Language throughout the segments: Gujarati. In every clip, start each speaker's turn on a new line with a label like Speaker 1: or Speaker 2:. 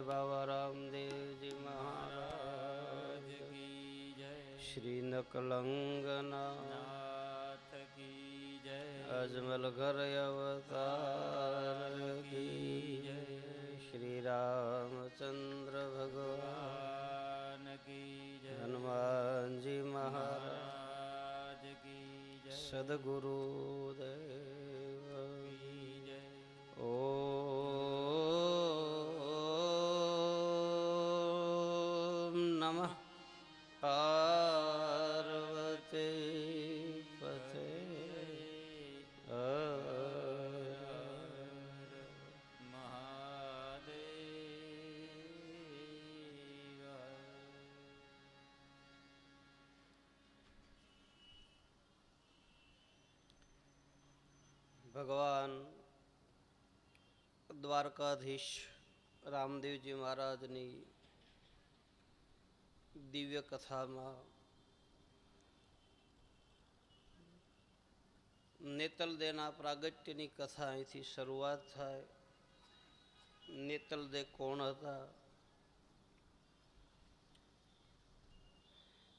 Speaker 1: बाबा रामदेव जी महाराज की जय। श्री नकलंगनाथ की जय। अजमल घर अवतार की जय। श्री रामचंद्र भगवान की जय। हनुमान जी महाराज की जय। सद्गुरुदेव की जय। ओम नमः पार्वती पते भगवान द्वारकाधीश रामदेवजी महाराजनी दिव्य कथा में नेतलदेना प्रागट्यनी कथा अहींथी शरूआत थाय। नेतलदे कोण हता?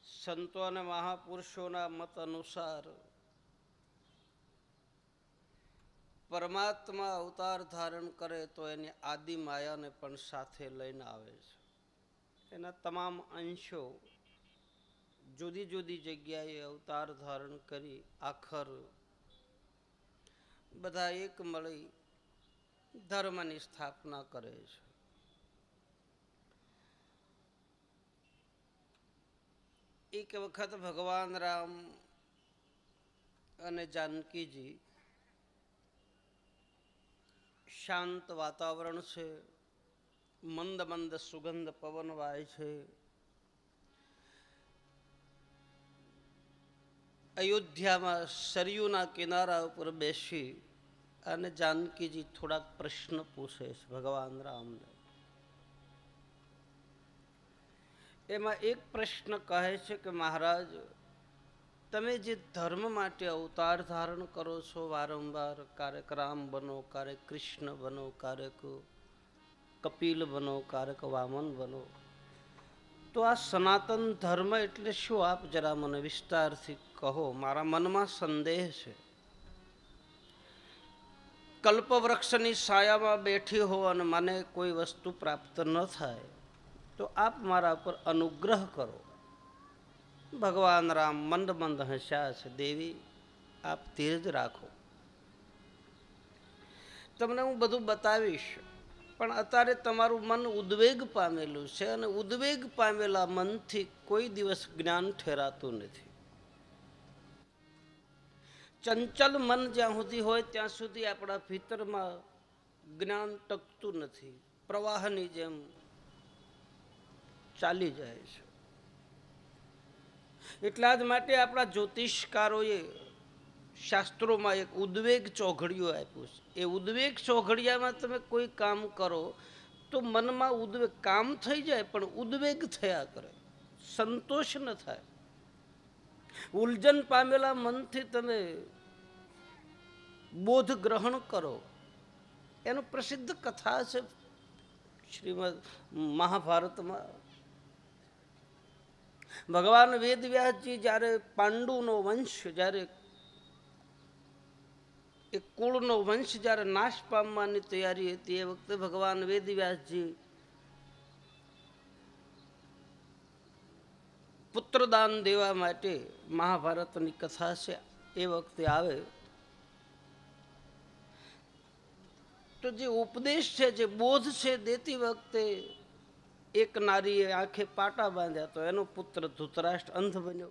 Speaker 1: संतो अने महापुरुषोना मत अनुसार परमात्मा अवतार धारण करे तो एनी आदि माया ने पण साथे लईने आवे छे। एना तमाम अंशो जुदी जुदी जग्याए अवतार धारण करी आखर बधा एक मळी धर्मनी स्थापना करे छे। एक वखत भगवान राम अने जानकी जी शांत वातावरण छे, मंद मंद सुगंध पवन वाय छे। अयोध्या में सरयूना किनारा पर बेसी अने जानकी जी थोड़ा प्रश्न पूछे भगवान राम ने। एमा एक प्रश्न कहे छे कि महाराज तमे जे धर्म माटे अवतार धारण करो छो वारंवार, क्यारेक राम बनो, क्यारेक कृष्ण बनो, क्यारेक कपिल बनो, क्यारेक वामन बनो, तो आ सनातन धर्म एटले शुं? आप जरा मने विस्तारथी कहो, मारा मनमा संदेह छे। कल्पवृक्षनी छायामां बेठी हो अने मने कोई वस्तु प्राप्त न थाय तो आप मारा पर अनुग्रह करो। भगवान राम मंद मंद हस्या छे। देवी आप धीरज राखो, तमने हूँ बधुं बतावीश, पण अतारे तमारुं मन उद्वेग पामेलुं छे अने उद्वेग पामेला मनथी कोई दिवस ज्ञान ठेरातुं नथी। चंचल मन ज्यां सुधी होय त्यां सुधी आपणा भीतरमां ज्ञान टकतुं नथी, प्रवाहनी जेम चाली जाय छे। એટલા જ માટે આપણા જ્યોતિષકારોએ શાસ્ત્રોમાં એક ઉદ્વેગ ચોઘડિયું આપ્યું છે। એ ઉદ્વેગ ચોઘડિયામાં તમે કોઈ કામ કરો તો મનમાં ઉદ્વેગ, કામ થઈ જાય પણ ઉદ્વેગ થયા કરે, સંતોષ ન થાય। ઉલઝન પામેલા મનથી તમે બોધ ગ્રહણ કરો। એનું પ્રસિદ્ધ કથા છે શ્રીમદ મહાભારતમાં। भगवान वेद व्यास जी जयरे पांडु नो वंश, जयरे एक कुल नो वंश जयरे नाश पामवानी तैयारी हती ए वखते भगवान वेद व्यास जी पुत्रदान देवा माटे महाभारतनी कथा छे ए वखते आवे तो जे उपदेश छे, जे बोध छे देती वखते एक नारीए आंखे पाटा बांध्या तो एनो पुत्र धृतराष्ट्र अंध बन्यो।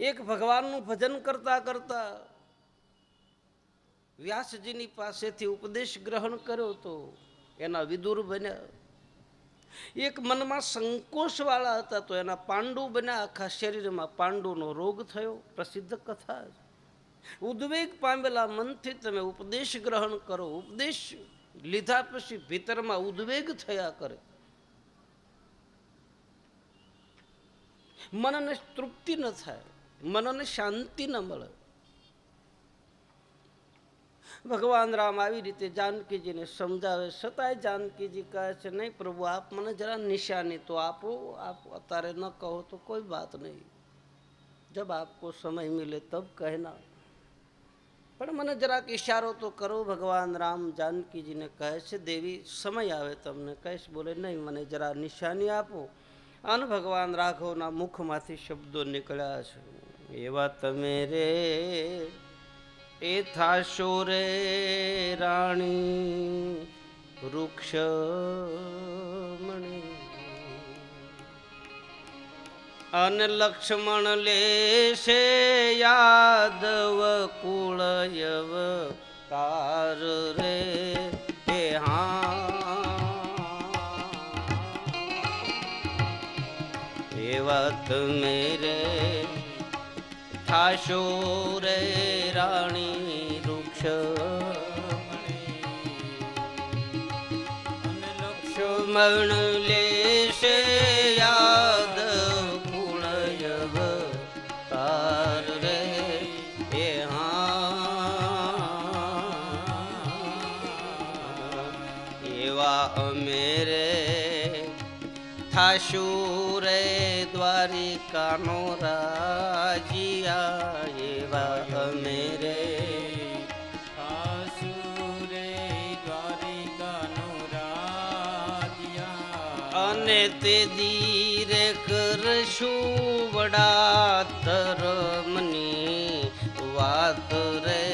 Speaker 1: एक भगवाननु भजन करता करता व्यासजीनी पासेथी उपदेश ग्रहण कर्यो तो एना विदुर बन्या। एक मनमा संकोच वाला हता तो एना पांडु बन्या। आखा शरीरमां पांडुनो रोग थयो, प्रसिद्ध कथा। उद्वेग पामेला मनथी तमे उपदेश ग्रहण करो, उपदेश लीधा पछी भीतरमां उद्वेग थया करे, मनने तृप्ति न थाय, मनने शांति न मळे। ભગવાન રામ આવી રીતે જાનકીજીને સમજાવે, છતાંય જાનકીજી કહે છે, નહીં પ્રભુ, આપ મને જરા નિશાની તો આપો, આપ અત્યારે ન કહો તો કોઈ બાત નહીં, જબ આપકો સમય મિલે તબ કહેના, પણ મને જરાક ઈશારો તો કરો. ભગવાન રામ જાનકીજીને કહે છે, દેવી સમય આવે તમને કહીશ. બોલે, નહીં, મને જરા નિશાની આપો. અને ભગવાન રાઘવના મુખમાંથી શબ્દો નીકળ્યા છે, એવા તમે રે એ થાશો રે રાણી વૃક્ષમણી, અન લક્ષ્મણ લેશે યાદવ કુળયવ તાર રે એ એવા તમે રે થાશો રે રાણી વૃક્ષમણી, અન લક્ષ્મણ લેશે યાદ અમેરે થાશુ રે દ્વારિકાનો રાજીયા, એવા અમેરે થાશુ રે દ્વારિકાનો રાજીયા, અને તે દીરે કરશું વડા ધર્મની વાત રે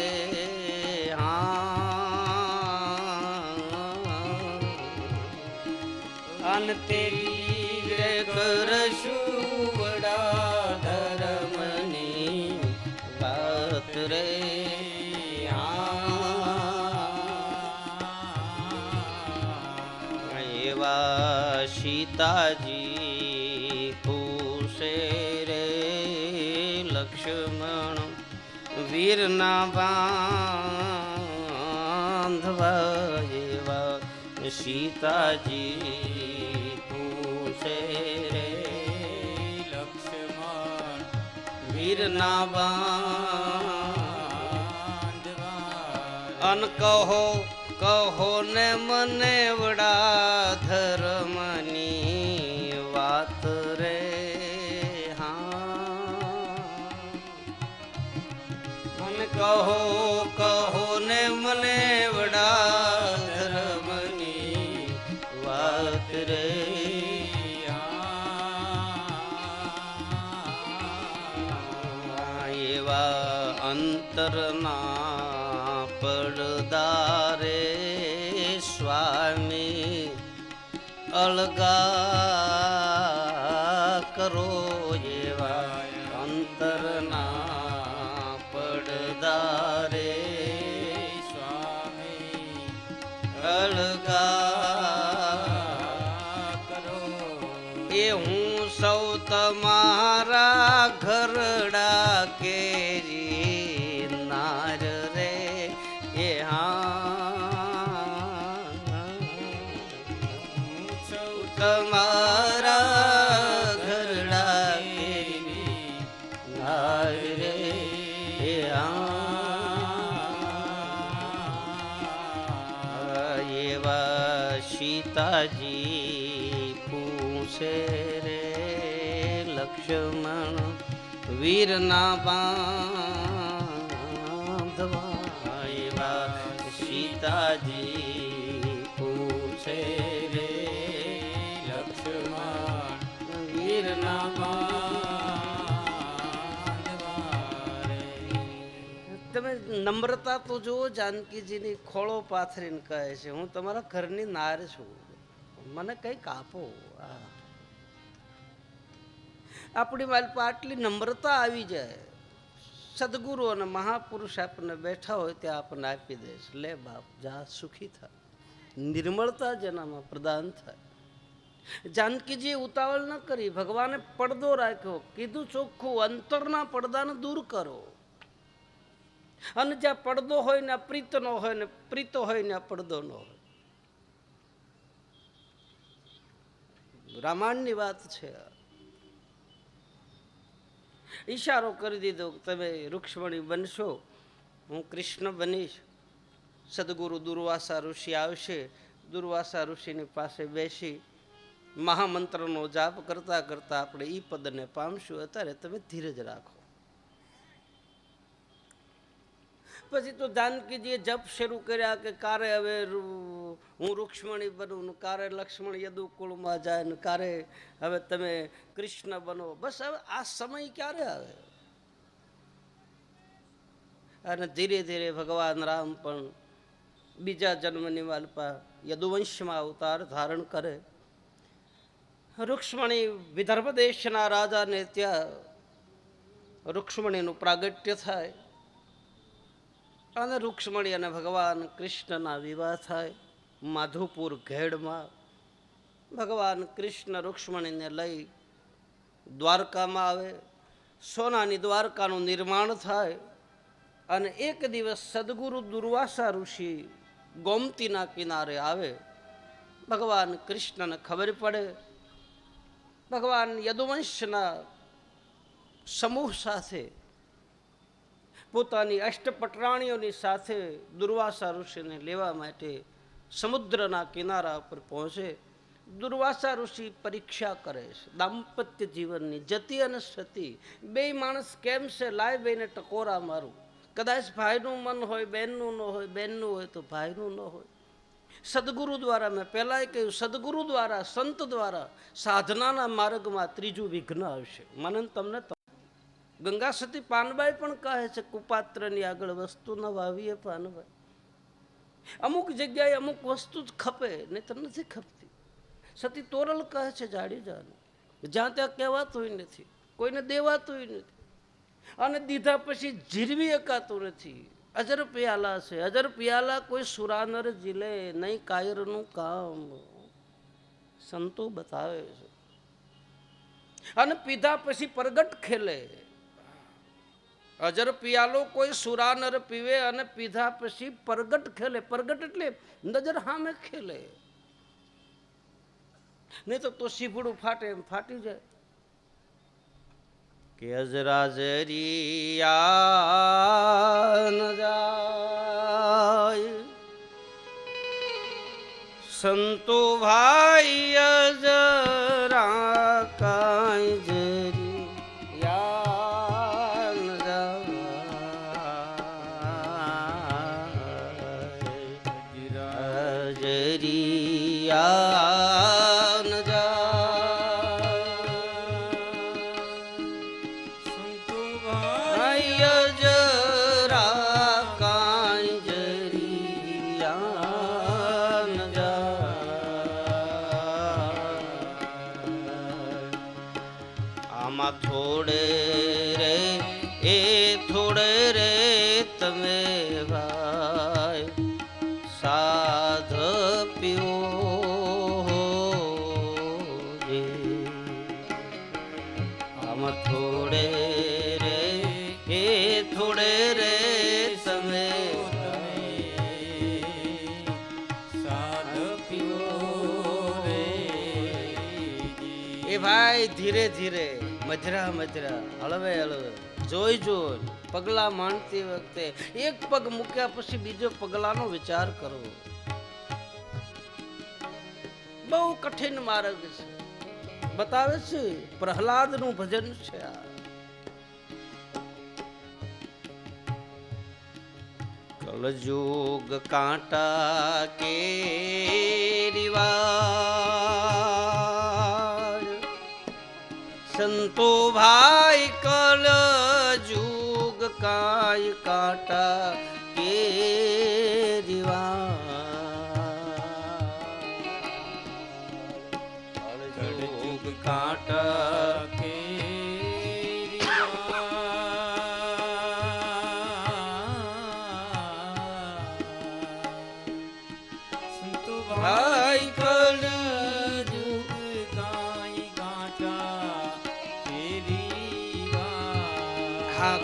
Speaker 1: તેરી કરશું વડા ધર્મની વાત રે એવા સીતાજી પૂછે રે લક્ષ્મણ વીરના બાંધવા, એવા સીતાજી વીરના બાંધવા, અન કહો ને મને વડા ધર્મની વાત રે મન કહો ને મને વડા ધર્મની વાત રે અંતરના પડદારે સ્વામી અળગા કરો, એવા અંતરના પડદારે સ્વામી અળગા કરો, એ હું સૌ તમારા ઘરડા કેરી નાર રે એ સૌ તમારા ઘરડા કેરી નાર રે એ એવા સીતાજી પૂછે રે લક્ષ્મણ વીરના બાંધવા, એવા સીતાજી પૂછે રે લક્ષ્મણ વીરના બાંધવા. તમે નમ્રતા તો જુઓ, જાનકીજીની ખોળો પાથરીને કહે છે, હું તમારા ઘરની નાર છું, મને કંઈક આપો. આપણી મારી પર આટલી નમ્રતા આવી જાય, સદગુરુ અને મહાપુરુષ આપણને બેઠા હોય ત્યાં આપણને આપી દે છે, લે બાપ જા સુખી થાય. નિર્મળતા જેનામાં પ્રદાન થાય. જાનકીજીએ ઉતાવળ ન કરી, ભગવાને પડદો રાખ્યો, કીધું ચોખ્ખું, અંતરના પડદાને દૂર કરો. અને જ્યાં પડદો હોય ને પ્રીત નો હોય, ને પ્રીત હોય ને પડદો ન હોય. રામાયણની વાત છે. ઈશારો કરી દીધો, તમે રૂક્ષ્મણી બનશો, હું કૃષ્ણ બનીશ. સદગુરુ દુર્વાસા ઋષિ આવશે. દુર્વાસા ઋષિની પાસે બેસી મહામંત્રનો જાપ કરતા કરતા આપણે ઈ પદને પામશું. અત્યારે તમે ધીરજ રાખો. પછી તો જાનકીજીએ જપ શરૂ કર્યા કે કારે હવે હું રૂક્ષ્મણી બનું, કારે લક્ષ્મણ યદુકુળમાં જાય ને કારે હવે તમે કૃષ્ણ બનો. બસ હવે આ સમય ક્યારે આવે? અને ધીરે ધીરે ભગવાન રામ પણ બીજા જન્મની વાલપા યદુવંશમાં અવતાર ધારણ કરે. રૂક્ષ્મણી વિદર્ભ દેશના રાજાને ત્યાં રૂક્ષ્મણીનું પ્રાગટ્ય થાય અને રૂક્ષ્મણી અને ભગવાન કૃષ્ણના વિવાહ થાય. માધુપુર ઘેડમાં ભગવાન કૃષ્ણ રૂક્ષ્મણીને લઈ દ્વારકામાં આવે. સોનાની દ્વારકાનું નિર્માણ થાય અને એક દિવસ સદગુરુ દુર્વાસા ઋષિ ગોમતીના કિનારે આવે. ભગવાન કૃષ્ણને ખબર પડે ભગવાન યદુવંશના સમૂહ સાથે પોતાની અષ્ટપટરાણીઓની સાથે દુર્વાસા ઋષિને લેવા માટે સમુદ્રના કિનારા પર પહોંચે. દુર્વાસા ઋષિ પરીક્ષા કરે છે દાંપત્ય જીવનની. જતી અને સતી બે માણસ કેમ છે? લાય બેને ટકોરા મારું. કદાચ ભાઈનું મન હોય બહેનનું ન હોય, બહેનનું હોય તો ભાઈનું ન હોય. સદગુરુ દ્વારા, મેં પહેલાં કહ્યું, સદગુરુ દ્વારા, સંત દ્વારા સાધનાના માર્ગમાં ત્રીજું વિઘ્ન આવશે. મને તમને ગંગા સતી પાનબાઈ પણ કહે છે કુપાત્રની આગળ વસ્તુ ન વાવીએ પાનબાઈ. અમુક જગ્યાએ અમુક વસ્તુ જ ખપે, નહીં તો નથી ખપતી. સતી તોરલ કહે છે જાડેજાને, જ્યાં ત્યાં કહેવાતું નથી, કોઈને દેવાતું નથી, અને દીધા પછી જીરવી એકાતું નથી. અજર પિયાલા છે, અજર પિયાલા કોઈ સુરાનર જીલે નહીં કાયરનું કામ, સંતો બતાવે છે. અને પીધા પછી પ્રગટ ખેલે. અજર પિયાલો કોઈ સુરાનર પીવે અને પીધા પછી પ્રગટ ખેલે. પ્રગટ એટલે નજર સામે ખેલે, નહીં તો સીભડું ફાટે એમ ફાટી જાય. કે અજરાજરિયા ન જાય સંતો ભાઈ અજરા કાંઈ જરિયા ન જાય જરિયા ભાઈ ધીરે ધીરે, મજરા મજરા, હળવે હળવે, જોઈ જોઈ પગલા માંડતી વખતે એક પગ મૂક્યા પછી બીજો પગલાનો વિચાર કરવો. બહુ કઠિન માર્ગ છે. બતાવે છે પ્રહલાદ નું ભજન છે આ. કલયુગ કાંટા કેરીવા સંતો ભાઈ કલ જુગ કાય કાંટા કેરીવા જુગ કાંટા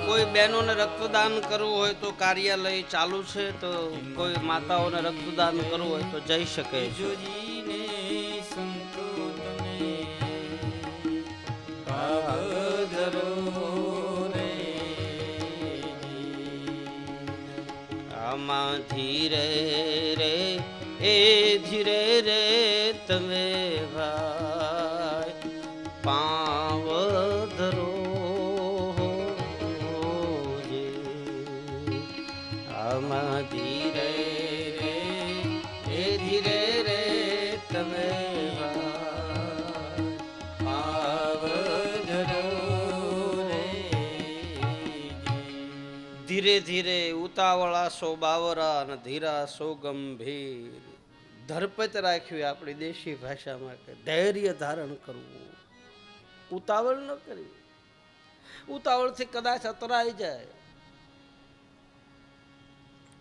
Speaker 1: કોઈ બહેનોને રક્તદાન કરવું હોય તો કાર્યાલય ચાલુ છે, તો કોઈ માતાઓને રક્તદાન કરવું હોય તો જઈ શકે છે. આમાં ધીરે રે એ ધીરે રે તમે ભાઈ પાવ ધરો જે આમાં ધીરે રે એ ધીરે રે તમે ધીરે ધીરે ઉતાવળા સો બાવરા અને ધીરા સો ગંભીર. ધરપત રાખ્યું આપણી દેશી ભાષામાં કે ધૈર્ય ધારણ કરવું, ઉતાવળ ન કરવી. ઉતાવળથી કદાચ અતરાઈ જાય.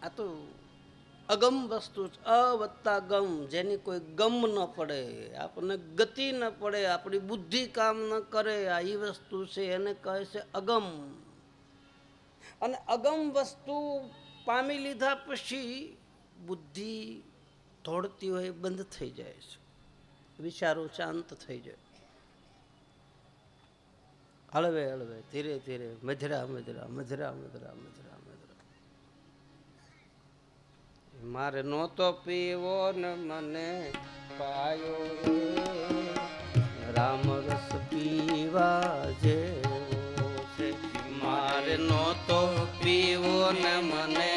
Speaker 1: આ તો અગમ વસ્તુ, અ વત્તા ગમ, જેની કોઈ ગમ ન પડે, આપણને ગતિ ન પડે, આપણી બુદ્ધિ કામ ન કરે, આ એ વસ્તુ છે એને કહે છે અગમ. અને અગમ વસ્તુ પામી લીધા પછી બુદ્ધિ દોડતી હોય બંધ થઈ જાય છે, વિચારો શાંત થઈ જાય. હળવે હળવે ધીરે ધીરે મધરા મધરા મધરા મધરા મધરા મધરા. મારે નહોતો પીવો ને મને પાયો રામ રસ પીવા જેવો છે. મારે નહોતો પીવો ને મને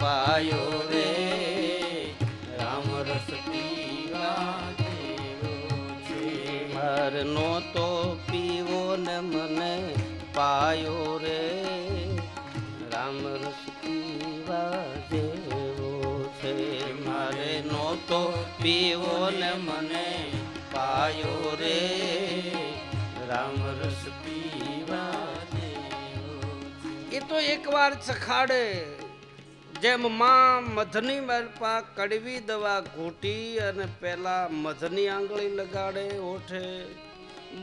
Speaker 1: પાયો રે રામ રસ પીવા જેવો છે. મારે નહોતો પીવો ને મને પાયો રે રામ રસ પીવા જેવો છે. મારે નહોતો પીવો ને મને પાયો રે રામ રસ પીવા. એ તો એકવાર ચખાડે, જેમ માં મધની માલપા કડવી દવા ઘૂંટી અને પેલા મધની આંગળી લગાડે ઓઠે.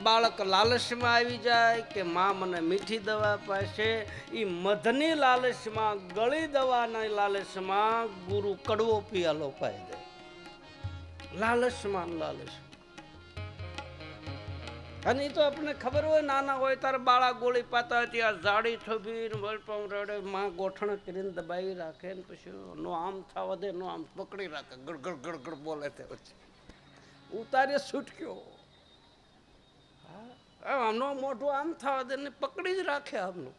Speaker 1: બાળક લાલચમાં આવી જાય કે માં મને મીઠી દવા પાશે. એ મધની લાલચમાં, ગળી દવાના લાલચમાં ગુરુ કડવો પિયાલો પાઈ દે. લાલચમાં લાલચ. અને એ તો આપણને ખબર હોય, નાના હોય ત્યારે બાળા ગોળી પાતા હતી, આ જાડી થોભીને વલપમ રડે, માં ગોઠણ કરીને દબાવી રાખે ને પછી નો આમ થવા દે, નો આમ પકડી રાખે, ગડગડ ગડગડ બોલે તે પછી ઉતારે છૂટક્યો. આમનો મોઢું આમ થવા દે ને પકડી જ રાખે આમનું.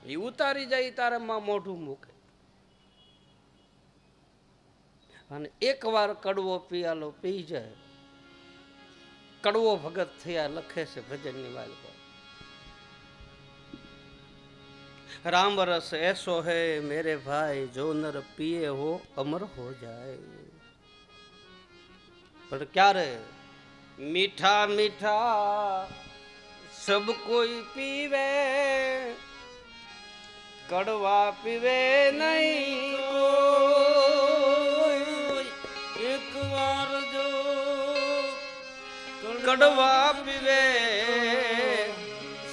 Speaker 1: એ ઉતારી જાય તારે માં મોઢું મૂકે. અને એક વાર કડવો પિયાલો પી જાય, કડવો ભગત થયા લખે છે ભજનની વાલ પર. રામ રસ એસો હે મેરે ભાઈ જો નર પીએ હો અમર હો જાય. પણ ક્યારે? મીઠા મીઠા સબ કોઈ પીવે, કડવા પીવે નહીં કોઈ. એક વાર જો કડવા પીવે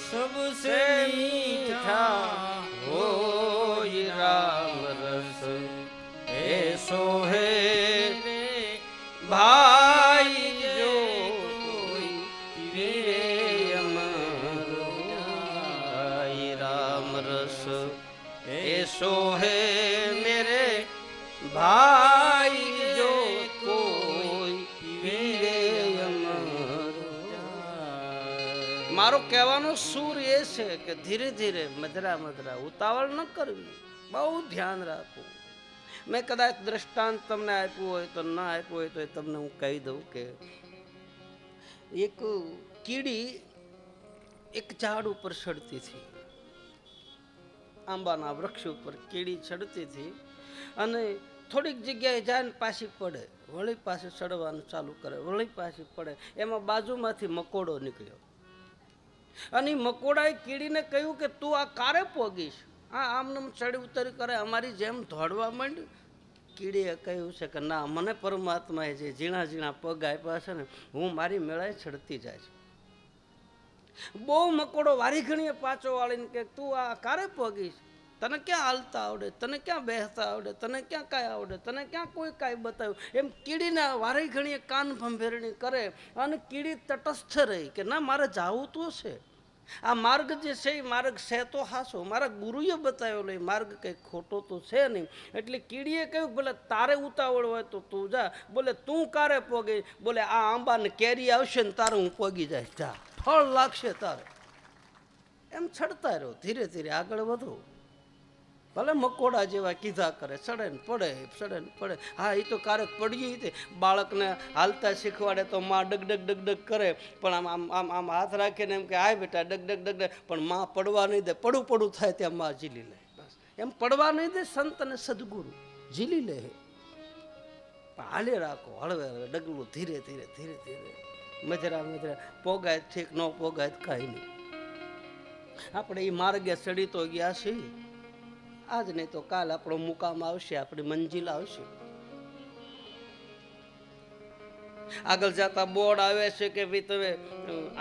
Speaker 1: સબસે મીઠા હોય રામ રસ એસો હે ભાઈ જો કોઈ પીવે અમારો. રામ રસ એસો હે મેરે ભાઈ જો કોઈ પીવે. મારો કહેવાનો સૂર એ છે કે ધીરે ધીરે મધરા મધરા, ઉતાવળ ન કરવી, બહુ ધ્યાન રાખવું. મેં કદાચ દ્રષ્ટાંત તમને આપ્યું હોય તો ના આપ્યું હોય તો તમને હું કહી દઉં કે એક કીડી એક ઝાડ ઉપર ચડતી હતી, આંબાના વૃક્ષ ઉપર કીડી ચડતી હતી અને થોડીક જગ્યાએ જાય ને પાછી પડે, વળી પાછી ચડવાનું ચાલુ કરે, વળી પાછી પડે. એમાં બાજુમાંથી મકોડો નીકળ્યો અને મકોડાએ કીડીને કહ્યું કે તું આ કારે પોગીશ, આ આમને ચડી ઉતરી કરે, અમારી જેમ દોડવા માંડ. કીડીએ કહ્યું છે કે ના, મને પરમાત્માએ જે ઝીણા ઝીણા પગ આપ્યા છે ને, હું મારી મેળાએ ચડતી જાય છે. બહુ મકોડો વારી ઘણીએ પાછો વાળીને કે તું આ કારે પોગીશ, તને ક્યાં હાલતા આવડે, તને ક્યાં બેસતા આવડે, તને ક્યાં કાંઈ આવડે, તને ક્યાં કોઈ કાંઈ બતાવ્યું. એમ કીડીને વારી ઘણીએ કાન ભંભેરણી કરે અને કીડી તટસ્થ રહી કે ના, મારે જાવું તો છે. આ માર્ગ જે છે એ માર્ગ છે તો હાસો, મારા ગુરુએ બતાવ્યો એ માર્ગ કંઈ ખોટો તો છે નહીં. એટલે કીડીએ કહ્યું બોલે તારે ઉતાવળ હોય તો તું જા, બોલે તું કારે પોગે, બોલે આ આંબા ને કેરી આવશે ને તારે હું પોગી જાય, જા ફળ લાગશે તારે. એમ ચડતા રહ્યો, ધીરે ધીરે આગળ વધો. ભલે મકોડા જેવા કીધા કરે, ચડે ને પડે, ચડે ને પડે. હા એ તો ક્યારેક પડીએ તે બાળકને હાલતા શીખવાડે તો માં ડગડગ ડગડગ કરે, પણ આમ આમ આમ આમ હાથ રાખીને એમ કે આય બેટા ડગડગ ડગડગ, પણ માં પડવા નહીં દે. પડું પડું થાય ત્યાં માં ઝીલી લે. બસ એમ પડવા નહીં દે સંત અને સદગુરુ, ઝીલી લે. હાલે રાખો, હળવે હળવે ડગલું ધીરે ધીરે ધીરે ધીરે, મજરા મજરા, પોગાય ઠીક, ન પોગાય કાંઈ નહીં. આપણે એ માર્ગે ચડી તો ગયા છીએ, આજ નહીં તો કાલ આપણો મુકામ આવશે, આપણી મંજિલ આવશે. આગળ જતા બોર્ડ આવે છે કે ભાઈ તમે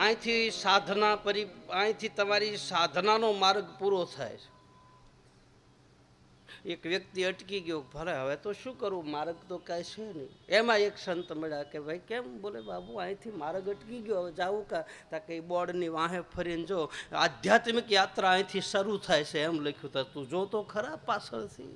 Speaker 1: અહીંથી સાધના અહીંથી તમારી સાધનાનો માર્ગ પૂરો થાય છે. એક વ્યક્તિ અટકી ગયો, ભલે હવે તો શું કરવું, માર્ગ તો કાંઈ છે નહીં. એમાં એક સંત મળ્યા કે ભાઈ કેમ, બોલે બાબુ અહીંથી માર્ગ અટકી ગયો, હવે જાવું તા કે બોર્ડની વાહે ફરીને જો આધ્યાત્મિક યાત્રા અહીંથી શરૂ થાય છે એમ લખ્યું હતું, તું જો તો ખરા પાછળથી.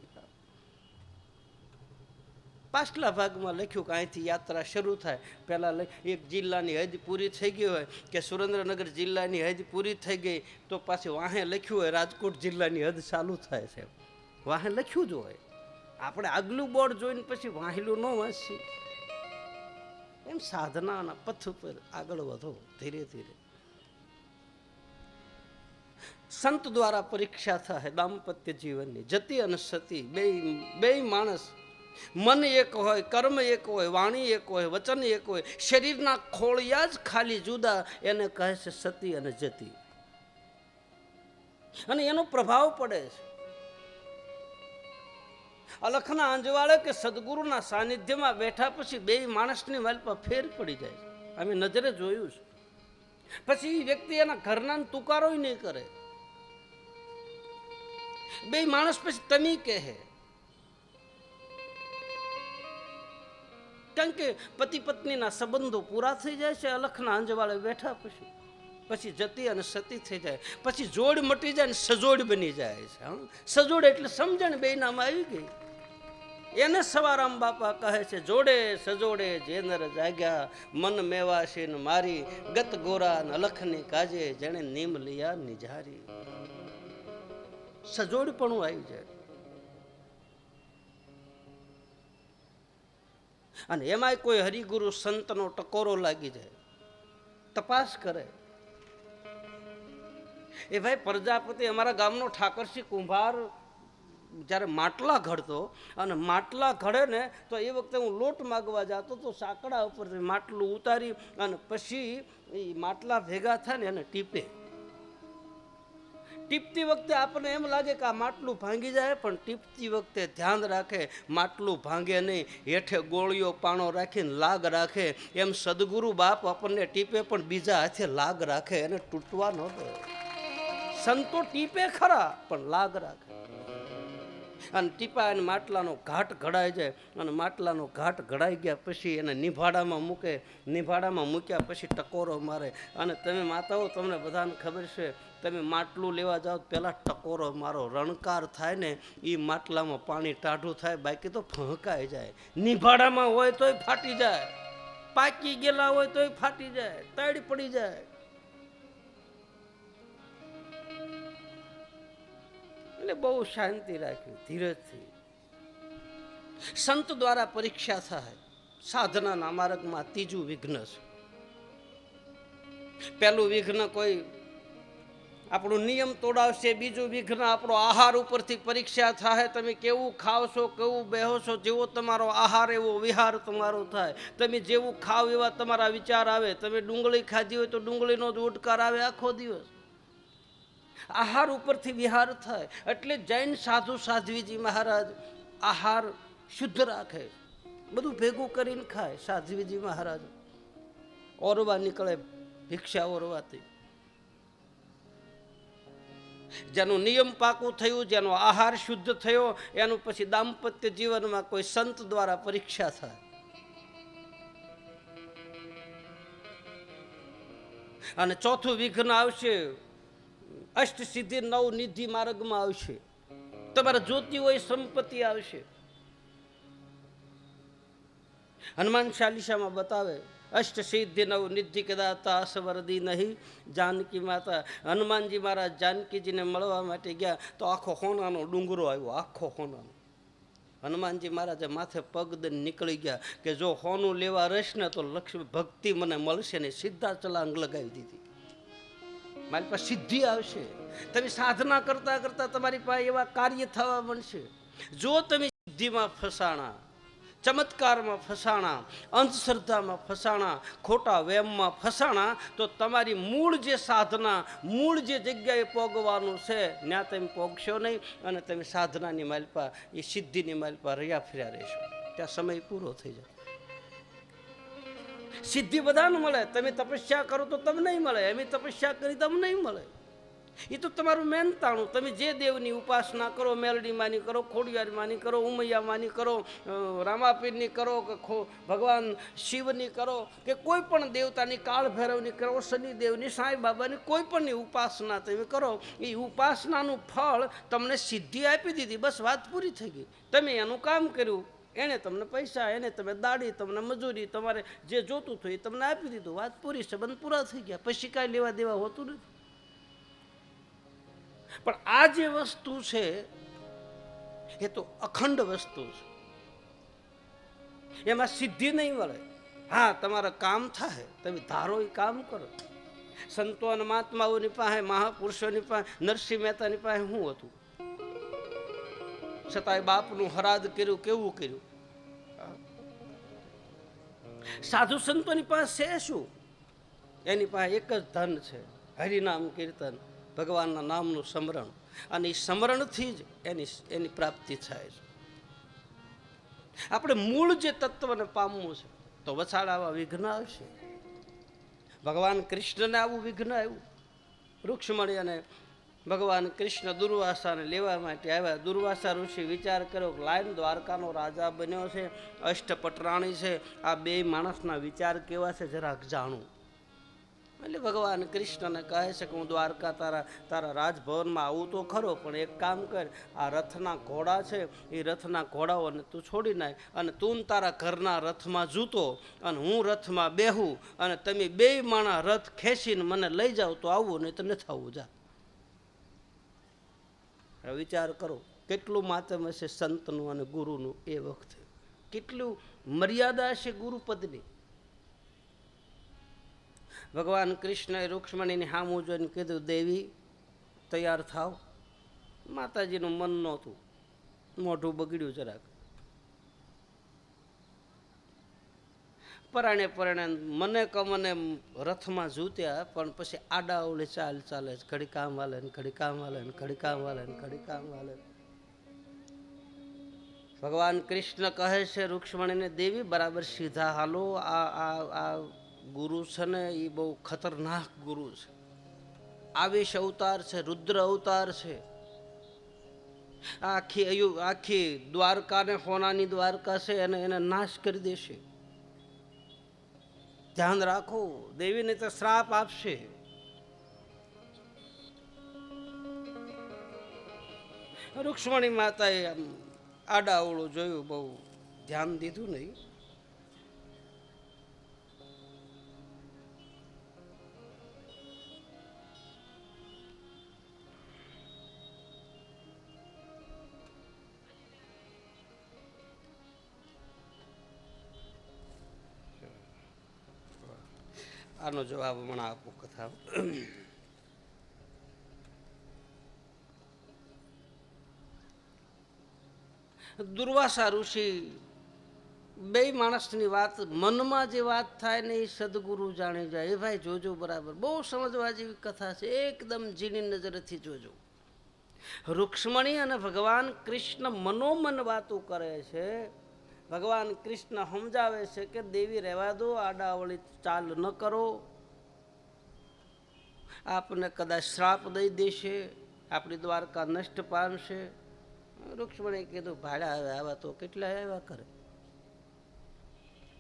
Speaker 1: પાછલા ભાગમાં લખ્યું કે અહીંથી યાત્રા શરૂ થાય. પહેલાં એક જિલ્લાની હદ પૂરી થઈ ગઈ હોય કે સુરેન્દ્રનગર જિલ્લાની હદ પૂરી થઈ ગઈ તો પાછી વાહે લખ્યું હોય રાજકોટ જિલ્લાની હદ ચાલુ થાય છે, વાહે લખ્યું જ હોય. આપણે આગલું બોર્ડ જોઈને પછી વાહેલું ન વાંચીએ. એમ સાધનાના પથ ઉપર આગળ વધો ધીરે ધીરે. સંત દ્વારા પરીક્ષા થાય દાંપત્ય જીવનની, જતી અને સતી બે માણસ, મન એક હોય, કર્મ એક હોય, વાણી એક હોય, વચન એક હોય, શરીરના ખોળિયા જ ખાલી જુદા, એને કહે છે સતી અને જતી. અને એનો પ્રભાવ પડે છે. અલખના અંજવાળે કે સદગુરુના સાનિધ્યમાં બેઠા પછી બે માણસની વાલપા ફેર પડી જાય છે. અમે નજરે જોયું છે. પછી એ વ્યક્તિ એના ઘરના તુકારો નહીં કરે. બે માણસ પછી તમે કહે, કારણ કે પતિ પત્નીના સંબંધો પૂરા થઈ જાય છે અલખના અંજવાળે બેઠા પછી જતી અને સતી થઈ જાય, પછી જોડ મટી જાય ને સજોડ બની જાય છે. સજોડ એટલે સમજણ બે નામ આવી ગઈ. એને સવારામ બાપા કહે છે, જોડે સજોડે જેનર જાગ્યા, મન મેવાશે ને મારી, ગત ગોરા ને અલખની કાજે, જેણે નીમ લિયા નિજારી. સજોડ પણ આવી જાય. અને એમાંય કોઈ હરિગુરુ સંતનો ટકોરો લાગી જાય, તપાસ કરે. એ ભાઈ પ્રજાપતિ અમારા ગામનો ઠાકરસિંહ કુંભાર જ્યારે માટલા ઘડતો, અને માટલા ઘડે ને તો એ વખતે હું લોટ માગવા જતો તો સાંકડા ઉપરથી માટલું ઉતારી અને પછી એ માટલા ભેગા થાય ને એને ટીપે. ટીપતી વખતે આપણને એમ લાગે કે આ માટલું ભાંગી જાય, પણ ટીપતી વખતે ધ્યાન રાખે માટલું ભાંગે નહીં, હેઠે ગોળીઓ પાણો રાખીને લાગ રાખે. એમ સદગુરુ બાપ આપણને ટીપે પણ બીજા હાથે લાગ રાખે, એને તૂટવા ન દે. સંતો ટીપે ખરા પણ લાગ રાખે. અને ટીપા અને માટલાનો ઘાટ ઘડાઈ જાય, અને માટલાનો ઘાટ ઘડાઈ ગયા પછી એને નિભાડામાં મૂકે. નિભાડામાં મૂક્યા પછી ટકોરો મારે. અને તમે માતાઓ, તમને બધાને ખબર છે, તમે માટલું લેવા જાઓ પહેલાં ટકોરો મારો, રણકાર થાય ને એ માટલામાં પાણી ટાઢું થાય, બાકી તો ફહકાઈ જાય. નિભાડામાં હોય તોય ફાટી જાય, પાકી ગયેલા હોય તોય ફાટી જાય, તળી પડી જાય. એટલે બહુ શાંતિ રાખવી, ધીરજથી. સંત દ્વારા પરીક્ષા થાય સાધનાના માર્ગમાં. ત્રીજું વિઘ્ન છે. પહેલું વિઘ્ન કોઈ આપણો નિયમ તોડાવશે, બીજું વિઘ્ન આપણો આહાર ઉપરથી પરીક્ષા થાય. તમે કેવું ખાવ છો, કેવું બેહો છો, જેવો તમારો આહાર એવો વિહાર તમારો થાય. તમે જેવું ખાવ એવા તમારા વિચાર આવે. તમે ડુંગળી ખાધી હોય તો ડુંગળીનો જ ઉડકાર આવે આખો દિવસ. આહાર ઉપરથી વિહાર થાય. એટલે જૈન સાધુ સાધ્વીજી મહારાજ આહાર શુદ્ધ રાખે, બધું ભેગું કરીને ખાય. સાધ્વીજી મહારાજ ઓરવા નીકળે, ભિક્ષા ઓરવાથી. જેનું નિયમ પાકું થયું, જેનો આહાર શુદ્ધ થયો, એનું પછી દાંપત્ય જીવનમાં કોઈ સંત દ્વારા પરીક્ષા થાય. અને ચોથું વિઘ્ન આવશે અષ્ટ સિદ્ધિ નવ નિધિ માર્ગમાં આવશે, તમારે જોતી હોય સંપત્તિ આવશે. હનુમાન ચાલીસામાં બતાવે, અષ્ટ સિદ્ધિ નવ નિધિ કદાતા અસવરદી નહીં જાનકી માતા. હનુમાનજી મહારાજ જાનકીજીને મળવા માટે ગયા તો આખો હોનાનો ડુંગરો આવ્યો, આખો હોનાનો. હનુમાનજી મહારાજે માથે પગ દઈને નીકળી ગયા કે જો હોનું લેવા રહીશ ને તો લક્ષ્મી ભક્તિ મને મળશે ને. સીધા ચલાંગ લગાવી દીધી. મારી પાસે સિદ્ધિ આવશે. તમે સાધના કરતા કરતા તમારી પાસે એવા કાર્ય થવા મળશે. જો તમે સિદ્ધિમાં ફસાણા, ચમત્કારમાં ફસાણા, અંધશ્રદ્ધામાં ફસાણા, ખોટા વેમમાં ફસાણા, તો તમારી મૂળ જે સાધના, મૂળ જે જગ્યાએ પોગવાનું છે ત્યાં તમે પોગશો નહીં અને તમે સાધનાની માલપા, એ સિદ્ધિની માલપા રહ્યા ફર્યા રહેશો. ત્યાં સમય પૂરો થઈ જાય. સિદ્ધિ બધાને મળે. તમે તપસ્યા કરો તો તમને નહીં મળે, એમ તપસ્યા કરી તમને નહીં મળે. એ તો તમારું મહેનતાણું. તમે જે દેવની ઉપાસના કરો, મેલડી માની કરો, ખોડિયાર માની કરો, ઉમૈયા માની કરો, રામાપીરની કરો કે ભગવાન શિવની કરો કે કોઈ પણ દેવતાની, કાળ ભૈરવની કરો, શનિદેવની, સાંઈ બાબાની, કોઈ પણની ઉપાસના તમે કરો, એ ઉપાસનાનું ફળ તમને સિદ્ધિ આપી દીધી, બસ વાત પૂરી થઈ ગઈ. તમે એનું કામ કર્યું, એને તમને પૈસા, એને તમે દાડી, તમને મજૂરી, તમારે જે જોતું હતું એ તમને આપી દીધું, વાત પૂરી, સંબંધ પૂરા થઈ ગયા. પછી કાંઈ લેવા દેવા હોતું નથી. પણ આ જે વસ્તુ છે એ તો અખંડ વસ્તુ છે. એમાં સિદ્ધિ નહીં મળે. હા, તમારા કામ થાય, તમે ધારો એ કામ કરો. સંતો અને મહાત્માઓની પાસે, મહાપુરુષોની પાસે, નરસિંહ મહેતાની પાસે શું હતું? છતાંય બાપનું હરાદ કર્યું, કેવું કર્યું. સાધુ સંતોની પાસે છે શું? એની પાસે એક જ ધન છે, હરિનામ કીર્તન, ભગવાનના નામનું સ્મરણ. અને એ સ્મરણથી જ એની પ્રાપ્તિ થાય છે. આપણે મૂળ જે તત્વને પામવું છે તો વછાળ આવા વિઘ્ન આવશે. ભગવાન કૃષ્ણને આવું વિઘ્ન આવ્યું. રૂક્ષ્મણી અને ભગવાન કૃષ્ણ દુર્વાસાને લેવા માટે આવ્યા. દુર્વાસા ઋષિ વિચાર કર્યો કે લાઈન દ્વારકાનો રાજા બન્યો છે, અષ્ટપટરાણી છે, આ બે માણસના વિચાર કેવા છે જરાક જાણું. એટલે ભગવાન કૃષ્ણને કહે છે કે હું દ્વારકા તારા રાજભવનમાં આવું તો ખરો, પણ એક કામ કર, આ રથના ઘોડા છે એ રથના ઘોડાઓને તું છોડી નાખ અને તું તારા ઘરના રથમાં જૂતો અને હું રથમાં બેહું અને તમે બે માણા રથ ખેંચીને મને લઈ જાઓ તો આવું, નહીં તો નથી આવવું. જા. વિચાર કરો કેટલું માતમ હશે સંતનું અને ગુરુનું. એ વખતે કેટલું મર્યાદા હશે ગુરુપદની. ભગવાન કૃષ્ણએ રૂક્ષ્મણીની સામું જોઈને કીધું, દેવી તૈયાર થાવ. માતાજીનું મન નહોતું, મોઢું બગડ્યું જરાક. પરાણે મને કમને રથમાં જૂત્યા, પણ પછી આડા ઓલી ચાલ ચાલે છે. ઘડી કામ વાલે ને ઘડી કામ વાલે ને ઘડી કામ વાલે ને ઘડી કામ વાલે. ભગવાન કૃષ્ણ કહે છે રૂક્ષ્મણીને, દેવી બરાબર સીધા હાલો. આ ગુરુ છે ને એ બહુ ખતરનાક ગુરુ છે. આવેશ અવતાર છે, રુદ્ર અવતાર છે. આખી દ્વારકાને, હોનાની દ્વારકા છે, એને નાશ કરી દેશે. ધ્યાન રાખો, દેવીને તો શ્રાપ આપશે. રૂક્ષ્મણી માતાએ આડાઅવળું જોયું, બહુ ધ્યાન દીધું નહીં. આનો જવાબ હમણાં આપું કથા. દુર્વાસા ઋષિ બે માણસની વાત, મનમાં જે વાત થાય ને એ સદગુરુ જાણી જાય. એ ભાઈ જોજો બરાબર, બહુ સમજવા જેવી કથા છે. એકદમ ઝીણી નજરથી જોજો. રૂક્ષ્મણી અને ભગવાન કૃષ્ણ મનોમન વાતો કરે છે. ભગવાન કૃષ્ણ સમજાવે છે કે દેવી રહેવા દો, આડાવળી ચાલ ન કરો, આપને કદાચ શ્રાપ દઈ દેશે, આપણી દ્વારકા નષ્ટ પામશે. રૂક્ષ્મણીએ કીધું, ભાડા આવે આવા તો કેટલા આવ્યા કરે.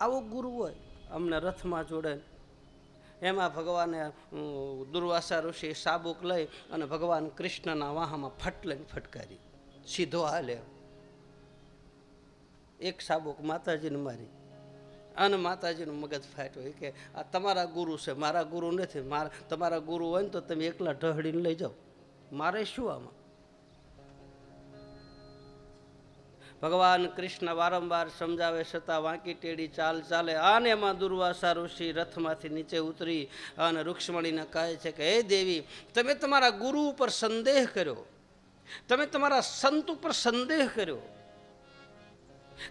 Speaker 1: આવો ગુરુ હોય, અમને રથમાં જોડે એમાં ભગવાને દુર્વાસા ઋષિ સાબુક લઈ અને ભગવાન કૃષ્ણના વાહામાં ફટ લઈને ફટકારી, સીધો હાલે. એક સાબુક માતાજીને મારી અને માતાજીનું મગજ ફાટ્યો. કે આ તમારા ગુરુ છે, મારા ગુરુ નથી. તમારા ગુરુ હોય ને તો તમે એકલા ઢહડીને લઈ જાઓ, મારે શું આમાં? ભગવાન કૃષ્ણ વારંવાર સમજાવે છતાં વાંકી ટેડી ચાલ ચાલે. અને એમાં દુર્વાસા ઋષિ રથમાંથી નીચે ઉતરી અને રૂક્ષ્મણીને કહે છે કે હે દેવી, તમે તમારા ગુરુ ઉપર સંદેહ કર્યો, તમે તમારા સંત ઉપર સંદેહ કર્યો,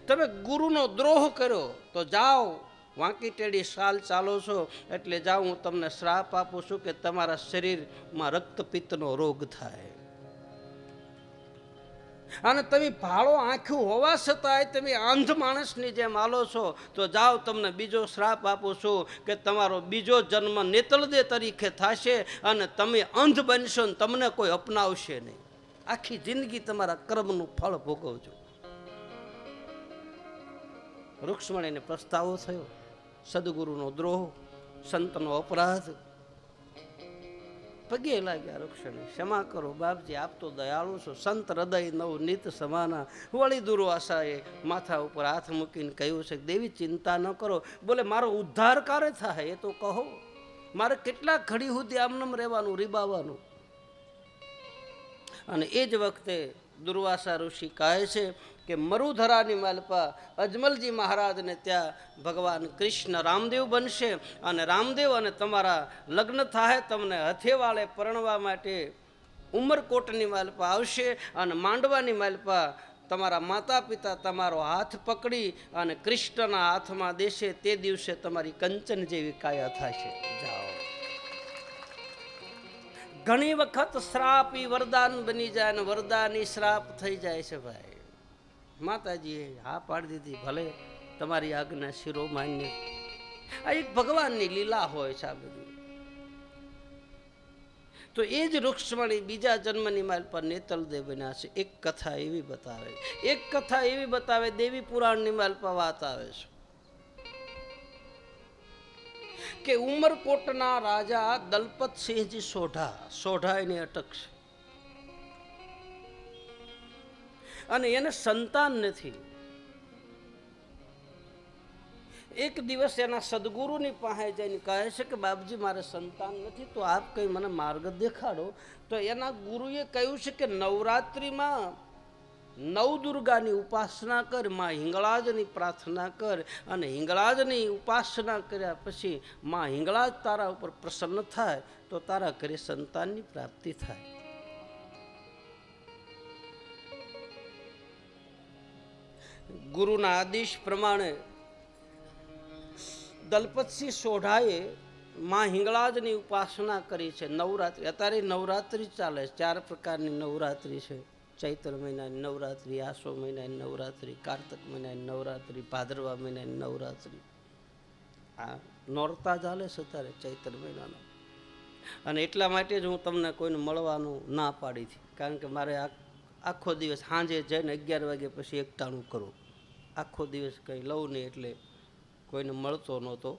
Speaker 1: તમે ગુરુનો દ્રોહ કર્યો, તો જાઓ, વાંકી ટેડી ચાલ ચાલો છો એટલે જાઓ, હું તમને શ્રાપ આપું છું કે તમારા શરીરમાં રક્તપિત્તનો રોગ થાય. અને તમે ભાળો આંખ્યું હોવા છતાંય તમે અંધ માણસની જેમ હાલો છો, તો જાઓ, તમને બીજો શ્રાપ આપું છું કે તમારો બીજો જન્મ નેતલદે તરીકે થશે અને તમે અંધ બનશો ને તમને કોઈ અપનાવશે નહીં. આખી જિંદગી તમારા કર્મનું ફળ ભોગવજો. રૂક્ષ્મણીને પસ્તાવો થયો, સદગુરુનો દ્રોહ, સંતનો અપરાધ. પગે લાગ્યા રૂક્ષ્મણી, ક્ષમા કરો બાપજી, આપ તો દયાળુ છો, સંત હૃદય નવ નિત સમાના. વળી દુર્વાસાએ માથા ઉપર હાથ મૂકીને કહ્યું છે, દેવી ચિંતા ન કરો. બોલે મારો ઉદ્ધાર ક્યારે થાય એ તો કહો, મારે કેટલા ઘડી સુધી આમનામ રહેવાનું, રીબાવાનું? અને એ જ વખતે દુર્વાસા ઋષિ કહે છે કે મરુધરાની માલપા અજમલજી મહારાજને ત્યાં ભગવાન કૃષ્ણ રામદેવ બનશે અને રામદેવ અને તમારા લગ્ન થાય, તમને હથેવાળે પરણવા માટે ઉમરકોટની માલપા આવશે અને માંડવાની માલપા તમારા માતા પિતા તમારો હાથ પકડી અને કૃષ્ણના હાથમાં દેશે. તે દિવસે તમારી કંચન જેવી કાયા થશે. જાઓ. ઘણી વખત શ્રાપ ઈ વરદાન બની જાય અને વરદાન ઈ શ્રાપ થઈ જાય છે ભાઈ. માતાજીએ હા પાડી દીધી, ભલે તમારી આજ્ઞા શિરોમાન્ય. આ એક ભગવાનની લીલા હોય છે આ બધી. તો એ જ રૂક્ષ્મણી બીજા જન્મની માલ પર નેતલદે બન્યા છે. એક કથા એવી બતાવે, એક કથા એવી બતાવે, દેવી પુરાણની માલ પર વાત આવે છે કે ઉમરકોટના રાજા દલપતસિંહજી સોઢા એની અટક છે અને એને સંતાન નથી. એક દિવસ એના સદગુરુની પાસે જઈને કહે છે કે બાપજી, મારે સંતાન નથી, તો આપ કઈ મને માર્ગ દેખાડો. તો એના ગુરુએ કહ્યું છે કે નવરાત્રિમાં નવદુર્ગાની ઉપાસના કર, માં હિંગળાજની પ્રાર્થના કર, અને હિંગળાજની ઉપાસના કર્યા પછી માં હિંગળાજ તારા ઉપર પ્રસન્ન થાય તો તારા ઘરે સંતાનની પ્રાપ્તિ થાય. ગુરુના આદેશ પ્રમાણે દલપતસિંહ સોઢાએ માં હિંગળાજની ઉપાસના કરી છે. નવરાત્રિ, અત્યારે નવરાત્રિ ચાલે છે. 4 પ્રકારની નવરાત્રિ છે. ચૈત્ર મહિનાની નવરાત્રિ, આસો મહિનાની નવરાત્રિ, કાર્તક મહિનાની નવરાત્રિ, ભાદરવા મહિનાની નવરાત્રિ. આ નોરતા ચાલે છે અત્યારે ચૈત્ર મહિનાના. અને એટલા માટે જ હું તમને કોઈને મળવાનું ના પાડી હતી, કારણ કે મારે આખો દિવસ સાંજે જઈને 11 વાગ્યા પછી એકટાણું કરું. આખો દિવસ કંઈ લઉં નહીં એટલે કોઈને મળતો નહોતો.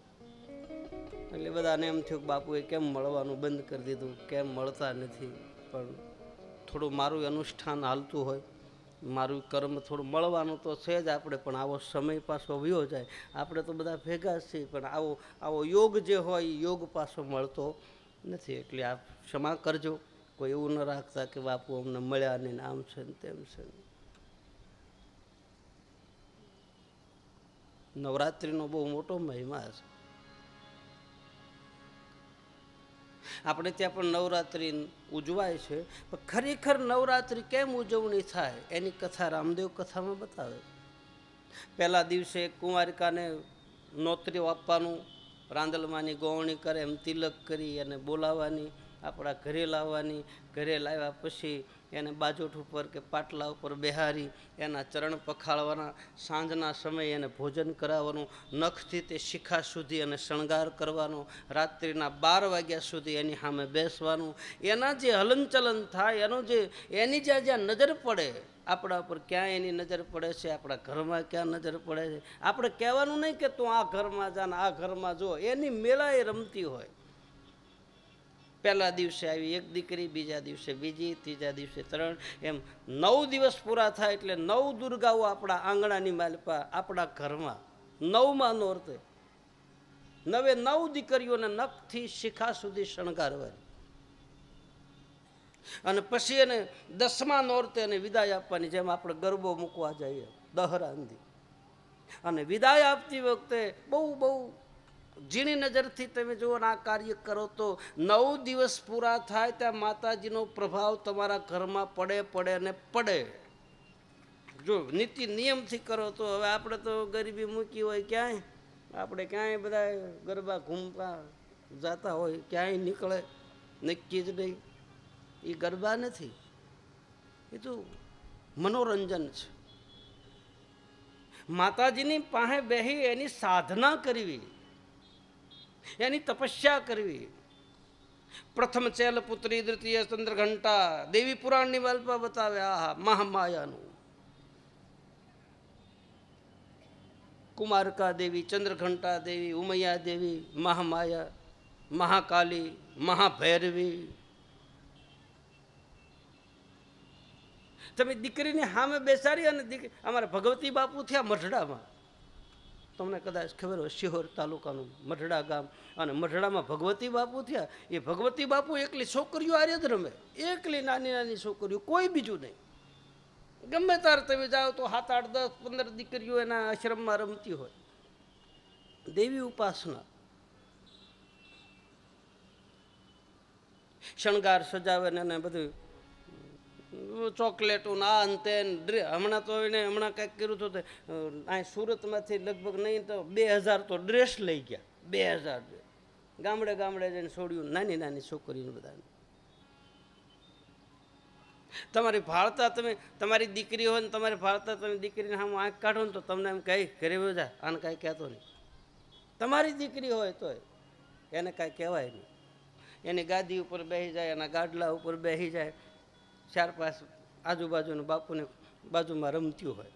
Speaker 1: એટલે બધાને એમ થયું કે બાપુએ કેમ મળવાનું બંધ કરી દીધું, કેમ મળતા નથી. પણ થોડું મારું અનુષ્ઠાન હાલતું હોય, મારું કર્મ થોડું મળવાનું તો છે જ આપણે, પણ આવો સમય પાછો વયો જાય. આપણે તો બધા ભેગા જ છીએ, પણ આવો યોગ જે હોય એ યોગ પાછો મળતો નથી. એટલે આપ ક્ષમા કરજો, કોઈ એવું ન રાખતા કે બાપુ અમને મળ્યા નહીં, આમ છે ને તેમ છે. નવરાત્રિનો બહુ મોટો મહિમા છે. આપણે ત્યાં પણ નવરાત્રિ ઉજવાય છે, પણ ખરેખર નવરાત્રિ કેમ ઉજવણી થાય એની કથા રામદેવ કથામાં બતાવે. પહેલા દિવસે કુંવારિકાને નોતરીઓ આપવાનું, રાંદલમાની ગોવણી કરે એમ તિલક કરી અને બોલાવવાની, આપણા ઘરે લાવવાની. ઘરે લાવ્યા પછી એને બાજોઠ ઉપર કે પાટલા ઉપર બેહારી એના ચરણ પખાળવાના. સાંજના સમયે એને ભોજન કરાવવાનું, નખથી તે શિખા સુધી અને શણગાર કરવાનો. રાત્રિના 12 વાગ્યા સુધી એની સામે બેસવાનું. એના જે હલનચલન થાય, એની જ્યાં નજર પડે આપણા ઉપર ક્યાં એની નજર પડે છે, આપણા ઘરમાં ક્યાં નજર પડે છે. આપણે કહેવાનું નહીં કે તું આ ઘરમાં જા ને આ ઘરમાં જો, એની મેળા એ રમતી હોય. પહેલા દિવસે આવી એક દીકરી, બીજા દિવસે બીજી, ત્રીજા દિવસે 3, એમ 9 દિવસ પૂરા થાય એટલે 9 દુર્ગાઓ આપણા આંગણાની માલપા, આપણા ઘરમાં 9મા નોરતે 9 દીકરીઓને નખથી શિખા સુધી શણગારવાની, અને પછી એને 10મા નોરતે એને વિદાય આપવાની. જેમ આપણે ગરબો મૂકવા જઈએ દહરાંદી, અને વિદાય આપતી વખતે બહુ બહુ ઝીણી નજરથી તમે જુઓ આ કાર્ય કરો તો 9 દિવસ પૂરા થાય ત્યાં માતાજીનો પ્રભાવ તમારા ઘરમાં પડે ને પડે. જો નીતિ નિયમથી કરો તો. હવે આપણે તો ગરીબી મૂકી હોય, ક્યાંય આપણે ક્યાંય બધા ગરબા ઘૂમવા જતા હોય, ક્યાંય નીકળે નક્કી જ નહીં. એ ગરબા નથી, એ તો મનોરંજન છે. માતાજીની પાસે બેહી એની સાધના કરવી, એની તપસ્યા કરવી. પ્રથમ ચેલ પુત્રી, દ્વિતીય ચંદ્રઘંટા, દેવી પુરાણની વાલ્પા બતાવ્યા. આહા, મહામાયાનું. કુમારકા દેવી, ચંદ્રઘંટા દેવી, ઉમૈયા દેવી, મહામાયા, મહાકાલી, મહાભૈરવી. તમે દીકરીને સામે બેસાડી અને અમારા ભગવતી બાપુ થયા મઢડામાં, તમને કદાચ ખબર હોય, શિહોર તાલુકાનું મઢડા ગામ, અને મઢડામાં ભગવતી બાપુ થયા. એ ભગવતી બાપુ એકલી છોકરીઓ આરે જ રમે, એકલી નાની નાની છોકરીઓ, કોઈ બીજું નહીં. ગમે ત્યારે તમે જાઓ તો 7, 8, 10, 15 દીકરીઓ એના આશ્રમમાં રમતી હોય. દેવી ઉપાસના, શણગાર સજાવે ને બધું, ચોકલેટો ના અંતે. હમણાં તો એને હમણાં કંઈક કર્યું હતું, અહીં સુરતમાંથી લગભગ નહીં તો 2000 તો ડ્રેસ લઈ ગયા. 2000 ગામડે ગામડે જઈને છોડ્યું નાની નાની છોકરીને બધાને. તમારી ભાળતા તમે, તમારી દીકરી હોય ને તમારી ભાળતા તમે દીકરીને સામે આંખ કાઢો ને તો તમને એમ કહી ઘરે જા, આને કાંઈ કહેતો નહીં. તમારી દીકરી હોય તોય એને કાંઈ કહેવાય નહીં. એની ગાદી ઉપર બેસી જાય, એના ગાડલા ઉપર બેસી જાય, 4-5 આજુબાજુનું બાપુને બાજુમાં રમતી હોય.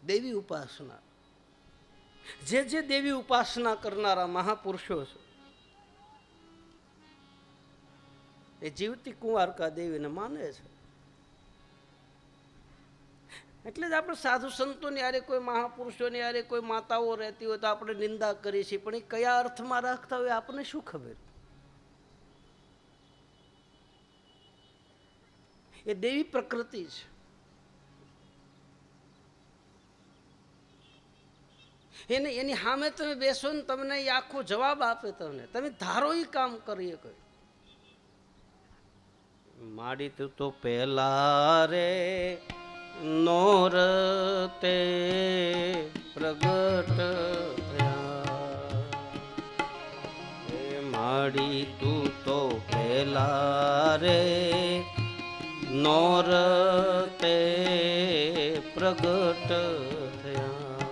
Speaker 1: દેવી ઉપાસના, જે દેવી ઉપાસના કરનારા મહાપુરુષો છે એ જીવતી કુંવારકા દેવીને માને છે. એટલે જ આપણે સાધુ સંતોની યારે, કોઈ મહાપુરુષોની યારે કોઈ માતાઓ રહેતી હોય તો આપણે નિંદા કરીએ છીએ, પણ એ કયા અર્થમાં રાખતા હોય આપણને શું ખબર. એ દેવી પ્રકૃતિ છે. એની સામે તમે બેસો ને તમને એ આખો જવાબ આપે. તમે ધારો એ કામ કરીએ. કોઈ માડી તું તો પહેલા રે નોરતે પ્રગટ થયા, માડી તું તો પહેલા રે નોરતે પ્રગટ થયા,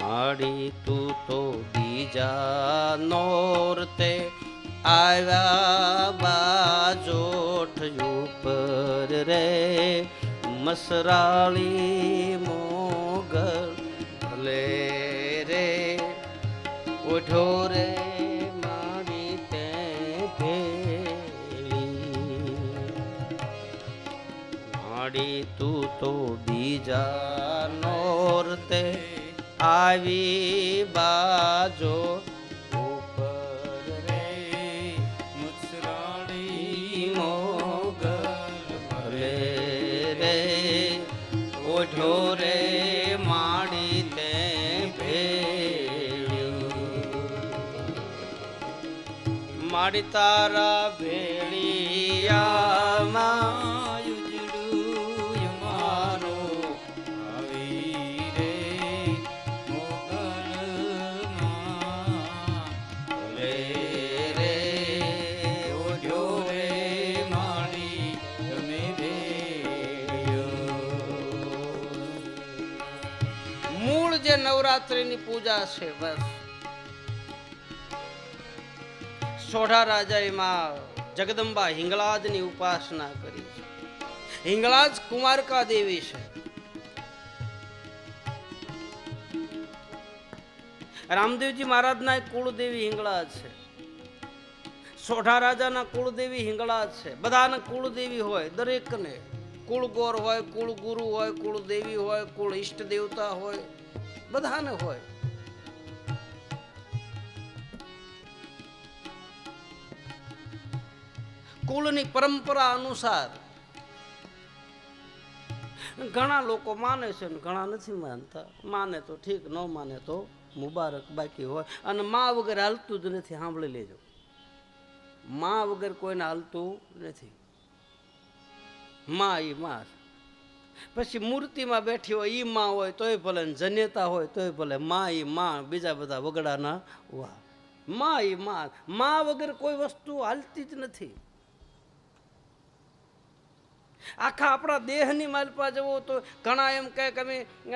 Speaker 1: માડી તું તો બીજા નોરતે આવ્યા બાજોઠ ઉપર રે મસરાળી મોગલ ભલે રે ઓઢો રે મારી તે ભેળી, માડી તું તો બીજા નોરતે આવી બાજો ઢોરે માડી તે ભેળ્યું, માડી તારા ભેળિયામાં ઉજડું મારો આવી રે મોગલમાં ભલે રે ઓઢો રે માડી તમે મૂળ જે નવરાત્રિની પૂજા છે, બસ સોઢા રાજા એમાં જગદંબા હિંગળાજની ઉપાસના કરી છે. હિંગળાજ કુમારકા દેવી છે. રામદેવજી મહારાજના કુળદેવી હિંગળાજ છે. સોઢા રાજાના કુળદેવી હિંગળાજ છે. બધાના કુળદેવી હોય, દરેકને કુળગોર હોય, કુળ ગુરુ હોય, કુળદેવી હોય, કુળ ઈષ્ટ દેવતા હોય, બધાને હોય. કુળની પરંપરા અનુસાર ઘણા લોકો માને છે ને ઘણા નથી માનતા. માને તો ઠીક, ન માને તો મુબારક. બાકી હોય અને માં વગર હાલતું જ નથી. સાંભળી લેજો, માં વગર કોઈને હાલતું નથી. માં ઈ માં. પછી મૂર્તિમાં બેઠી હોય ઈ માં હોય તોય ભલે, જનેતા હોય તોય ભલે, માં ઈ માં. બીજા બધા વગડાના વાહ. માં ઈ માં. માં વગર કોઈ વસ્તુ હાલતી જ નથી. આખા આપણા દેહની માલપા જવો તો ઘણા એમ કહે કે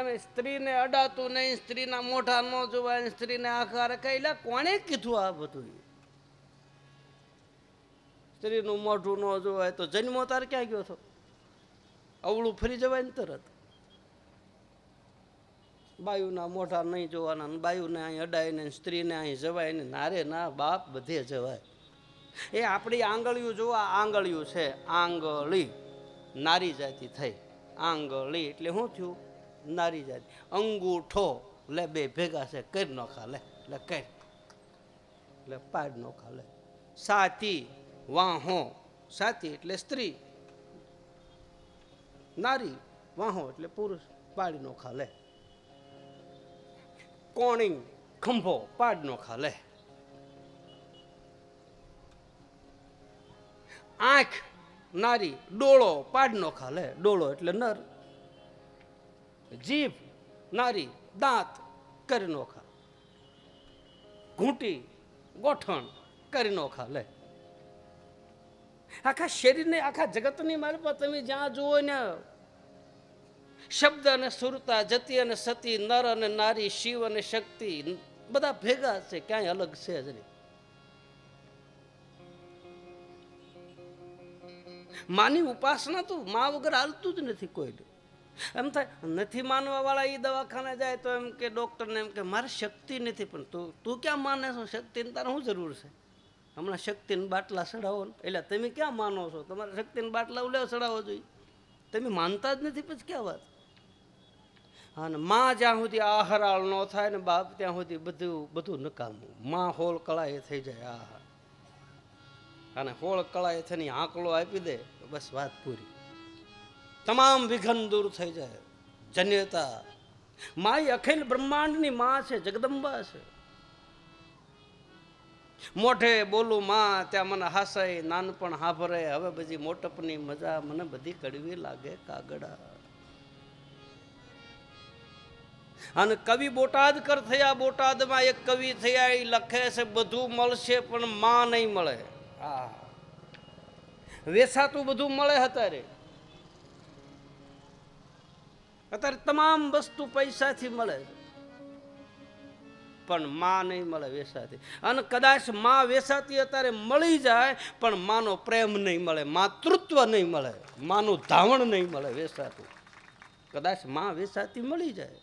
Speaker 1: અમે સ્ત્રીને અડાતું નહીં, સ્ત્રીના મોઢા ન જોવાય, સ્ત્રીને આખા રખાયેલા. કોણે કીધું આ બધું? સ્ત્રીનું મોઢું ન જોવાય તો જન્મો તાર ક્યાં ગયો છો? અવળું ફરી જવાય ને તરત. બાયુના મોઢા નહીં જોવાના, બાયુને અહીં અડાય ને સ્ત્રીને અહીં જવાય ને. નારે ના બાપ, બધે જવાય. એ આપણી આંગળીયું જોવા, આંગળીયું છે આંગળી, નારી જાતિ થઈ. આંગળી એટલે શું થયું? નારી જાતિ. અંગૂઠો લે બે ભેગા છે, કરી નોખા લે, એટલે કર એટલે પાડ નોખા લે. સાતી વાહો, સાતી એટલે સ્ત્રી, નારી વાહો એટલે પુરુષ, પાડી નોખા લે. કોણી ખંભો, પાડ નોખા લે. આંખ નારી, ડોળો પાડ નોખા લે, ડોળો એટલે નર. જીભ નારી, દાંત કરી નોખા. ઘૂંટી ગોઠણ કરી નોખા લે. આખા શરીરને, આખા જગતની મારી પર તમે જ્યાં જુઓ ને, શબ્દ અને સુરતા, જતી અને સતી, નર અને નારી, શિવ અને શક્તિ, બધા ભેગા છે, ક્યાંય અલગ છે જ નહીં. માની ઉપાસના તો માં વગર હાલતું જ નથી કોઈને. એમ થાય નથી માનવા વાળા એ દવાખાને જાય તો એમ કે ડોક્ટરને એમ કે મારે શક્તિ નથી. પણ તું ક્યાં માને છો શક્તિની? તારે શું જરૂર છે? હમણાં શક્તિના બાટલા ચડાવો ને. એટલે તમે ક્યાં માનો છો? તમારે શક્તિના બાટલા ઉલેવ ચડાવવો જોઈએ. તમે માનતા જ નથી, પછી ક્યાં વાત? અને માં જ્યાં સુધી આહરાળ ન થાય ને બાપ, ત્યાં સુધી બધું નકામું. માં હોળ કળાએ થઈ જાય. આહા. અને હોળ કળાએ થઈને આંકલો આપી દે, બસ વાત પૂરી. તમામ વિઘન દૂર થઈ જાય. જન્યતા માં એ અખિલ બ્રહ્માંડની માં છે, જગદંબા છે. મોઢે બોલું માં, ત્યાં મને હાસાય, નાનપણ હાભરે. હવે બધી મોટપની મજા મને બધી કડવી લાગે કાગડા. અને કવિ બોટાદકર થયા. બોટાદમાં એક કવિ થયા, એ લખે છે બધું મળશે પણ માં નહીં મળે. વેસાતું બધું મળે. અત્યારે તમામ વસ્તુ પૈસાથી મળે પણ માં નહીં મળે વેસાતી. અને કદાચ માં વેસાતી અત્યારે મળી જાય પણ માનો પ્રેમ નહીં મળે, માતૃત્વ નહીં મળે, માનું ધાવણ નહીં મળે વેસાતું. કદાચ માં વેસાતી મળી જાય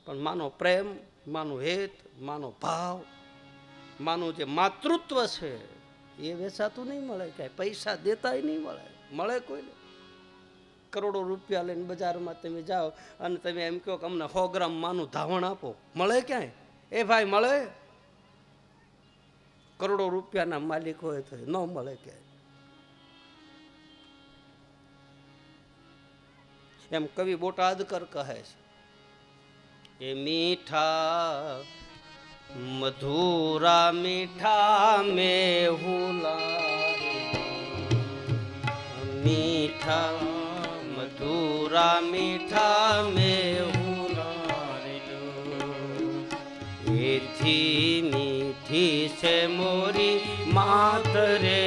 Speaker 1: પણ માનો પ્રેમ, માનું હેત, માનો ભાવ, માનું જે માતૃત્વ છે એ વેચાતું નહીં મળે. ક્યાંય પૈસા દેતા નહીં મળે. મળે કોઈને? કરોડો રૂપિયા લઈને બજારમાં તમે જાઓ અને તમે એમ કહો કે અમને 100 ગ્રામ માનું ધાવણ આપો, મળે ક્યાંય? એ ભાઈ મળે? કરોડો રૂપિયાના માલિક હોય તો ન મળે ક્યાંય. એમ કવિ બોટાદકર કહે છે, એ મીઠા મધુરા મીઠા મેહુલા, મીઠા મધુરા મીઠા મેહુલા, એથી મીઠી છે મોરી માત રે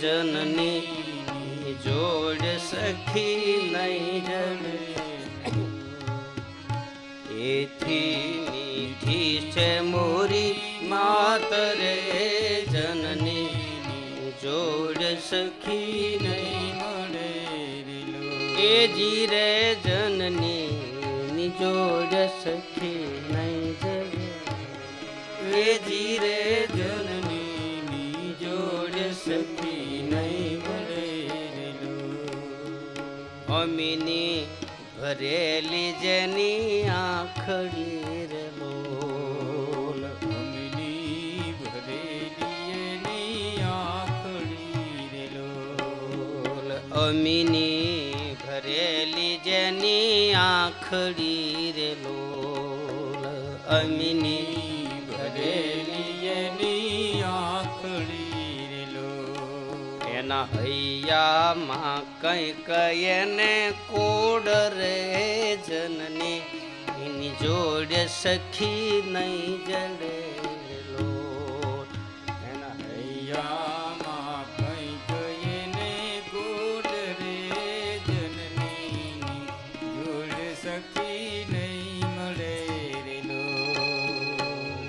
Speaker 1: જનની, જોડ સખી નહીં જડે. એથી મીઠી છે મોરી માત રે જનની, જોડ સખી
Speaker 2: નહીં મળે રેલો.
Speaker 1: એ જીરે જનની ની જોડ સખી નહીં જડે.
Speaker 2: એ જીરે જનની ની જોડ સખી નહીં મળે રેલો.
Speaker 1: અમીની ભરેલી જેની આંખડી રે લોલ.
Speaker 2: અમીની ભરેલી એની આંખડી રે લોલ.
Speaker 1: અમીની ભરેલી જેની આંખડી રે લોલ. અમીની
Speaker 2: ભરેલી એની આંખડી રે લોલ.
Speaker 1: એના હૈયામાં કંઈક એને કોડ રે જનની એની જોડે સખી નહીં જડે લોલ.
Speaker 2: એના હૈયામાં કંઈક એને ગોડ રે જનની જોડ સખી નહીં મળે રે લોલ.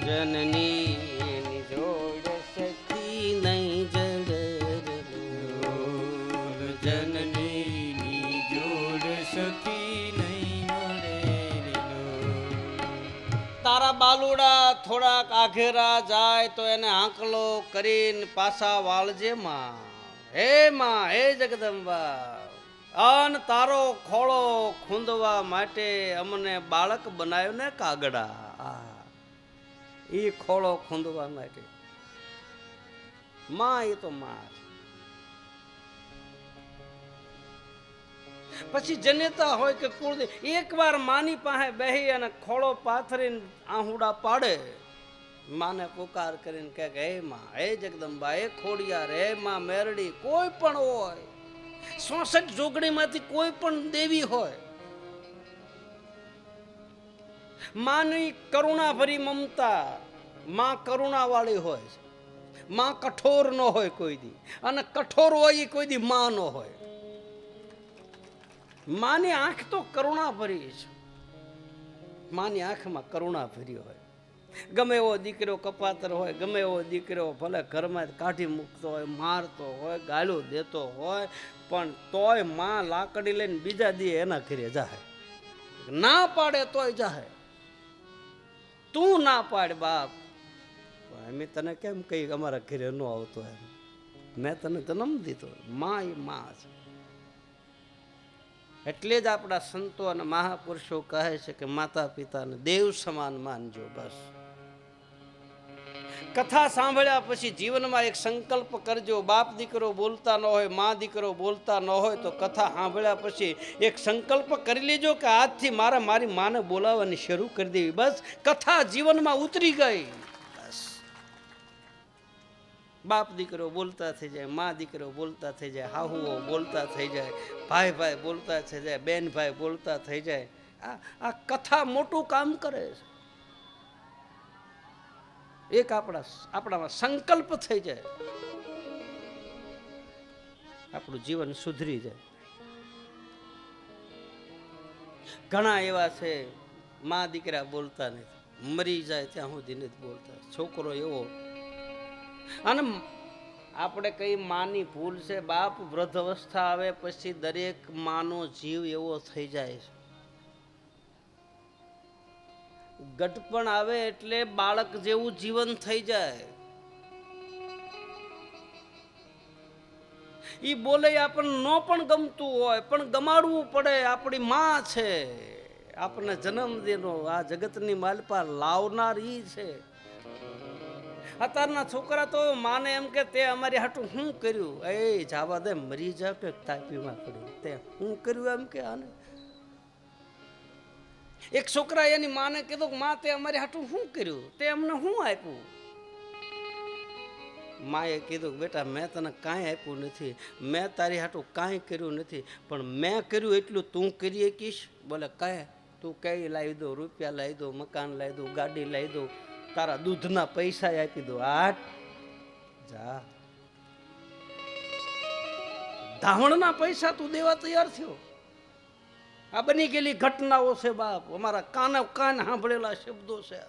Speaker 1: જનની એની જોડે સખી નહીં જડે
Speaker 2: લોલ. જનની જોડ સખી નહીં મળે રે લોલ.
Speaker 1: તારા બાલુડા થોડાક આઘેરા જાય તો એને આંકલો કરીને પાછા વાળજે માં. હે માં, હે જગદંબા, અન તારો ખોળો ખૂંદવા માટે અમને બાળક બનાવ્યો ને કાગડા. ઈ ખોળો ખૂંદવા માટે માં, એ તો માં. પછી જનેતા હોય કે કુળદેવ એકવાર માની પાસે બેહી અને ખોળો પાથરીને આહુડા પાડે, માને પુકાર કરીને કહે કે હે માં, હે જગદંબા, હે ખોડિયાર, હે માં મેરડી, કોઈ પણ હોય, 66 જોગણીમાંથી કોઈ પણ દેવી હોય, માની કરુણા ભરી મમતા, માં કરુણા વાળી હોય, માં કઠોર ન હોય કોઈ દી, અને કઠોર હોય એ કોઈ દી માં ન હોય. માની આંખ તો કરુણા ભરી છે, માની આંખમાં કરુણા ભરી હોય. ગમે એવો દીકરો કપાતર હોય, ગમે એવો દીકરો ભલે ઘરમાં કાઢી મૂકતો હોય, મારતો હોય, ગાળો દેતો હોય, પણ તોય માં લાકડી લઈને બીજા દી એના ઘરે જાહે. ના પાડે તોય જાહે. તું ના પાડ બાપ, અમે તને કેમ કહી અમારા ઘરે ન આવતો એમ, મેં તને જન્મ દીધો. માં એ માં છે. એટલે જ આપણા સંતો અને મહાપુરુષો કહે છે કે માતા પિતાને દેવ સમાન માનજો. બસ કથા સાંભળ્યા પછી જીવનમાં એક સંકલ્પ કરજો. બાપ દીકરો બોલતા ન હોય, મા દીકરો બોલતા ન હોય તો કથા સાંભળ્યા પછી એક સંકલ્પ કરી લેજો કે આજથી મારી માને બોલાવવાની શરૂ કરી દેવી. બસ કથા જીવનમાં ઉતરી ગઈ. બસ બાપ દીકરો બોલતા થઈ જાય, મા દીકરો બોલતા થઈ જાય, હાહુઓ બોલતા થઈ જાય, ભાઈ ભાઈ બોલતા થઈ જાય, બેન ભાઈ બોલતા થઈ જાય. આ કથા મોટું કામ કરે છે. એક આપણામાં સંકલ્પ થઈ જાય, આપણું જીવન સુધરી જાય. ઘણા એવા છે મા દીકરા બોલતા નથી, મરી જાય ત્યાં સુધી નથી બોલતા. છોકરો એવો, અને આપણે કઈ માની ભૂલ છે. બાપ વૃદ્ધ અવસ્થા આવે પછી દરેક માનો જીવ એવો થઈ જાય છે. ગઢપણ આવે એટલે બાળક જેવું જીવન થઈ જાય. ઈ બોલે આપણને ન પણ ગમતું હોય પણ ગમાડવું પડે. આપણી માં છે, આપણને જન્મ દેનો, આ જગતની માલપા લાવનાર ઈ છે. અત્યારના છોકરા તો માને એમ કે તે અમારી હાટું શું કર્યું. એ જાવા દે, મરી જાવ કે તાપીમાં પડ્યું, તે શું કર્યું એમ કે. આને એક છોકરા એની માને કીધું કે માં તે અમારી હાટું શું કર્યું, તે અમને શું આપ્યું. માએ કીધું બેટા મેં તને કાંઈ આપ્યું નથી, મેં તારી હાટું કાંઈ કર્યું નથી, પણ મેં કર્યું એટલું તું કરી શકીશ. બોલે કાંઈ તું કઈ લાવી દો, રૂપિયા લાવી દો, મકાન લાવી દો, ગાડી લાવી દો, તારા દૂધના પૈસા આપી દો. આટ જા, ધાવણના પૈસા તું દેવા તૈયાર થયો. આ બની ગયેલી ઘટનાઓ છે બાપ, અમારા કાન સાંભળેલા શબ્દો છે.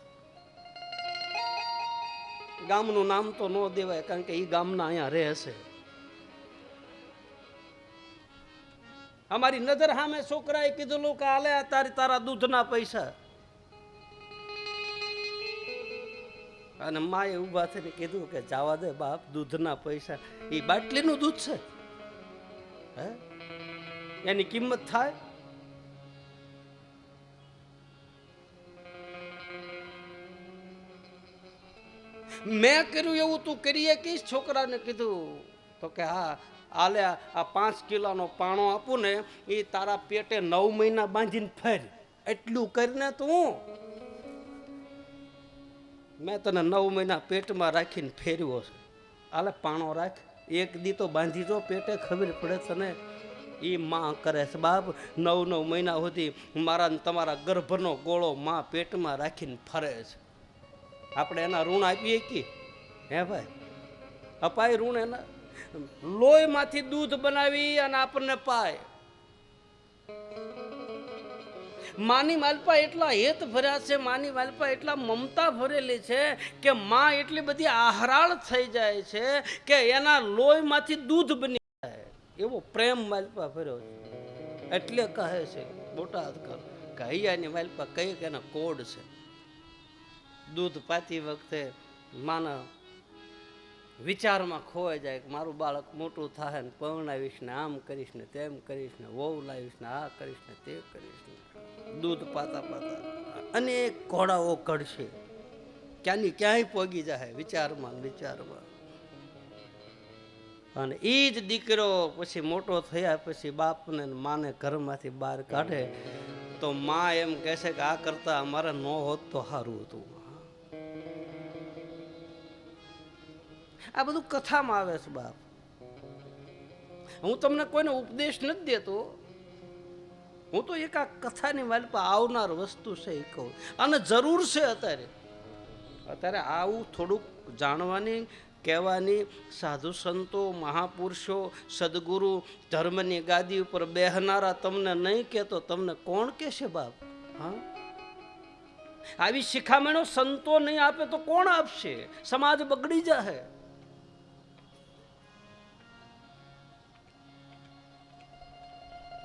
Speaker 1: ગામનું નામ તો ન દેવાય કારણ કે એ ગામના અહીંયા રહે છે. અમારી નજર સામે છોકરાએ કીધું કે આલે તારા દૂધના પૈસા, અને માએ ઊભા થઈને કીધું કે જવા દે બાપ, દૂધના પૈસા એ બાટલીનું દૂધ છે, હે એની કિંમત થાય? મેં કર્યું એવું તું કરીએ કીશ? છોકરાને કીધું તો કે હા, આલે આ 5 કિલોનો પાણો આપું ને એ તારા પેટે 9 મહિના બાંધીને ફેર, એટલું કરીને તું. મેં તને 9 મહિના પેટમાં રાખીને ફેરવ્યો છે, આલે પાણો રાખ, એક દી તો બાંધી જો પેટે, ખબર પડે તને. એ માં કરે છે બાપ, 9 મહિના સુધી મારા ને તમારા ગર્ભનો ગોળો માં પેટમાં રાખીને ફરે છે. આપણે એના ઋણ આપીએ કે? હે ભાઈ, અપાય ઋણ એના? લોહીમાંથી દૂધ બનાવી અને આપણને પાય. માની માલપા એટલા હેત ભર્યા છે, માની માલપા એટલા મમતા ભરેલી છે કે માં એટલી બધી આહરાળ થઈ જાય છે કે એના લોહીમાંથી દૂધ બની જાય, એવો પ્રેમ માલપા ભર્યો છે. એટલે કહે છે બોટાદ કર કે હૈયાની માલપા કઈ કે એના કોડ છે. દૂધ પાતી વખતે માના વિચારમાં ખોવાઈ જાય કે મારું બાળક મોટું થાય ને પરણાવીશ ને આમ કરીશ ને તેમ કરીશ ને વહુ લાવીશ ને આ કરીશ ને તે કરીશ ને. દૂધ પાતા પાતા અનેક ઘોડાઓ કઢશે, ક્યાંની ક્યાંય પોગી જાય વિચારમાં વિચારમાં. અને એ જ દીકરો પછી મોટો થયા પછી બાપને માને ઘરમાંથી બહાર કાઢે તો માં એમ કહે છે કે આ કરતા અમારે ન હોત તો સારું હતું. આ બધું કથામાં આવે છે બાપ. હું તમને કોઈને ઉપદેશ નથી દેતો, હું તો એક આ કથાની માલપા આવનાર વસ્તુ છે એ કહું. અને જરૂર છે અત્યારે આવું થોડુંક જાણવાની, કહેવાની. સાધુ સંતો, મહાપુરુષો, સદગુરુ, ધર્મની ગાદી ઉપર બેહનારા તમને નહીં કહેતો તમને કોણ કહેશે બાપ? હા, આવી શિખામણો સંતો નહીં આપે તો કોણ આપશે? સમાજ બગડી જાય.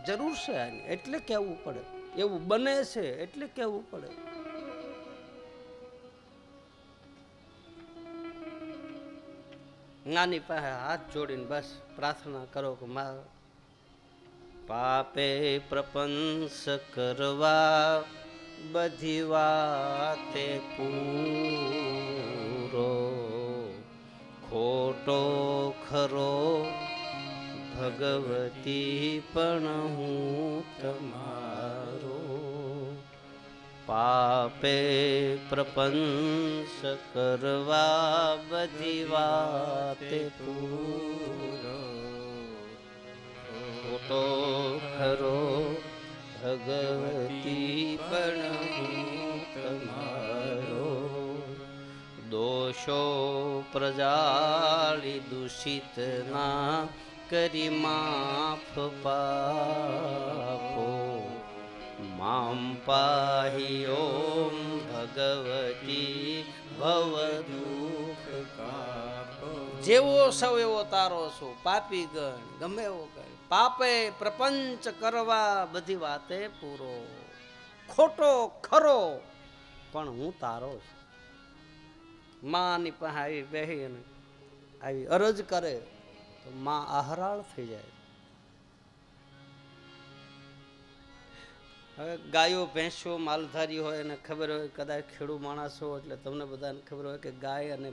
Speaker 1: જરૂર છે આની, એટલે કહેવું પડે. એવું બને છે એટલે કહેવું પડે. નાની પાસે હાથ જોડીને બસ પ્રાર્થના કરો કે મા પાપે પ્રપંચ કરવા બધી વાતે પૂરો, ખોટો ખરો ભગવતી પણ હું તમારો. પાપે પ્રપંચ કરવા બધી વાતે પૂરો, ખોટો ખરો ભગવતી પણ હું તમારો. દોષો પ્રજાળી દૂષિત ના કરી માફ પાપો, મામ પાહી ઓમ ભગવતી ભવ દુઃખ કાપો. જેવો સૌ એવો તારો છું, પાપી ગણ ગમે એવો કહે. પાપે પ્રપંચ કરવા બધી વાતે પૂરો, ખોટો ખરો પણ હું તારો છું. માની પાસે આવી બેહી અને આવી અરજ કરે તો માં આહરાળ થઈ જાય. હવે ગાયો ભેંસો માલધારી હોય અને ખબર હોય, કદાચ ખેડૂ માણસો એટલે તમને બધાને ખબર હોય કે ગાય અને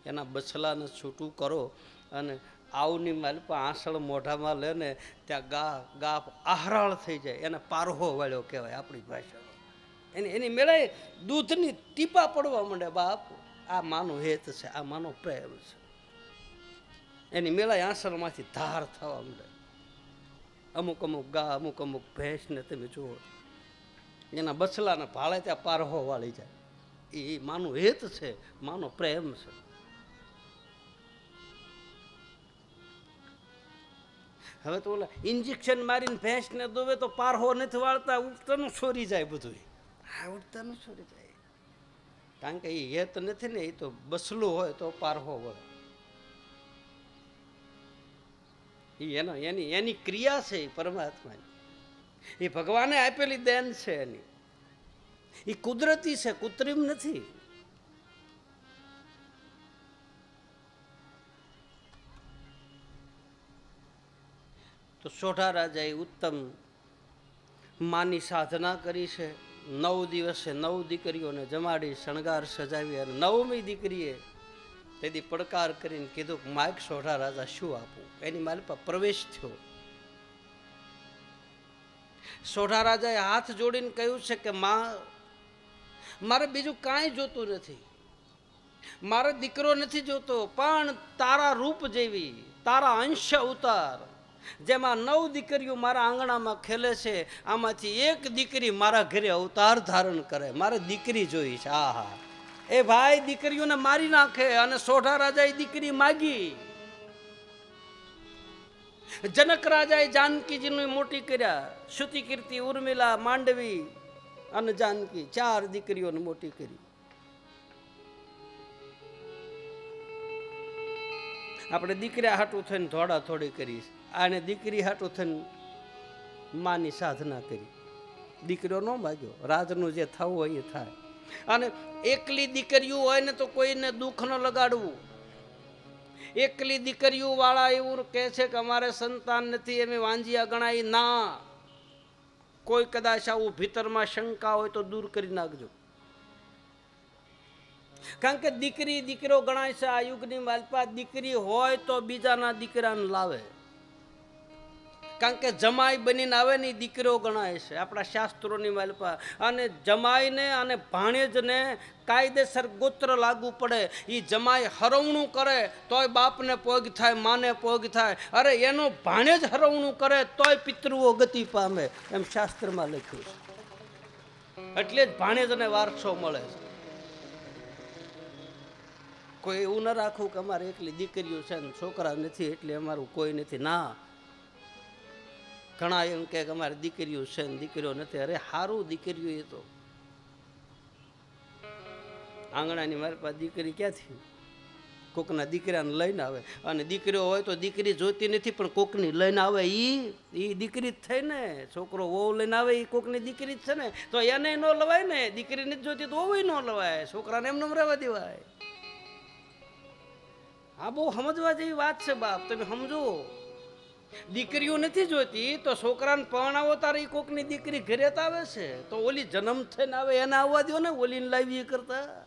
Speaker 1: એના બછલાને છૂટું કરો અને આવની માલપા આંસળ મોઢામાં લે ને ત્યાં ગા આહરાળ થઈ જાય. એને પારહો વાળ્યો કહેવાય આપણી ભાષામાં. એની મેળે દૂધની ટીપા પડવા માંડે બાપ. આ માનો હેત છે, આ માનો પ્રેમ છે. એની મેળાય આંસળમાંથી ધાર થવા માંડે. અમુક અમુક ગા, અમુક અમુક ભેંસને તમે જુઓ, એના બછલાને ભાળે ત્યાં પારહો વાળી જાય. એ માનું હેત છે, માનો પ્રેમ છે. હવે તો ઓલા ઇન્જેક્શન મારીને ભેંસને દોવે તો પારહો નથી વાળતા, ઉઠતાનું છોરી જાય બધું. હા, ઉઠતાનું છોરી જાય. કારણ કે એ હેત નથી ને, એ તો બસલું હોય તો પારહો વળે. એની એની ક્રિયા છે એ પરમાત્માની, એ ભગવાને આપેલી દેન છે એની, એ કુદરતી છે, કૃત્રિમ નથી. તો સોઢા રાજાએ ઉત્તમ માની સાધના કરી છે. 9 દિવસે 9 દીકરીઓને જમાડી શણગાર સજાવી, અને 9મી દીકરીએ તેથી પડકાર કરીને કીધું કે માઇક સોઢા રાજા શું આપું. એની માલપા પ્રવેશ થયો. સોઢા રાજાએ હાથ જોડીને કહ્યું છે કે માં, મારે બીજું કાંઈ જોતું નથી, મારે દીકરો નથી જોતો, પણ તારા રૂપ જેવી, તારા અંશ અવતાર, જેમાં 9 દીકરીઓ મારા આંગણામાં ખેલે છે, આમાંથી એક દીકરી મારા ઘરે અવતાર ધારણ કરે, મારે દીકરી જોઈ છે. આહા, એ ભાઈ દીકરીઓને મારી નાખે. અને સોઢા રાજાએ દીકરી માગી. જનક રાજાએ જાનકીજીને મોટી કર્યા. શ્રુતિ કીર્તિ, ઉર્મિલા, માંડવી અને જાનકી 4 દીકરીઓને મોટી કરી. આપણે દીકરા હાટું થઈને ધોડા થોડી કરી, આને દીકરી હાટું થઈને માની સાધના કરી. દીકરો ન માગ્યો, રાજનું જે થવું હોય એ થાય. અને એકલી દીકરીઓ હોય ને તો કોઈને દુઃખ ન લગાડવું. એકલી દીકરીઓ વાળા એવું કહે છે કે અમારે સંતાન નથી, એમ વાંજિયા ગણાય ના. કોઈ કદાચ આવું ભીતરમાં શંકા હોય તો દૂર કરી નાખજો. કારણ કે દીકરી દીકરો ગણાય છે આ યુગની માલપા. દીકરી હોય તો બીજાના દીકરાને લાવે, કારણ કે જમાઈ બનીને આવે ને દીકરો ગણાય છે આપણા શાસ્ત્રોની માલપા. અને જમાઈને અને ભાણેજને કાયદેસર ગોત્ર લાગુ પડે. એ જમાઈ હરવણું કરે તોય બાપને પોગ થાય, માને પોગ થાય. અરે એનો ભાણેજ હરવણું કરે તોય પિતૃઓ ગતિ પામે, એમ શાસ્ત્રમાં લખ્યું છે. એટલે જ ભાણેજને વારસો મળે છે. કોઈ એવું ન રાખવું કે અમારે એકલી દીકરીઓ છે ને છોકરા નથી એટલે અમારું કોઈ નથી. ના, ઘણા એમ કે અમારે દીકરીઓ છે ને દીકરીઓ નથી. અરે સારું, દીકરીઓ એ તો આંગણાની મારી પાસે દીકરી ક્યાંથી? કોકના દીકરાને લઈને આવે. અને દીકરીઓ હોય તો દીકરી જોતી નથી પણ કોકની લઈને આવે, એ દીકરી જ થઈ ને. છોકરો વહુ લઈને આવે એ કોકની દીકરી જ છે ને, તો એને ન લવાય ને. દીકરી નથી જોતી તો વહુ ન લવાય, છોકરાને એમને રહેવા દેવાય. આ બહુ સમજવા જેવી વાત છે બાપ, તમે સમજો. દીકરીઓ નથી જોતી તો છોકરાને પરણાવો તારે એ કોકની દીકરી ઘરે જ આવે છે, તો ઓલી જન્મ થઈને આવે એને આવવા દો ને, ઓલીને લાવી એ કરતા.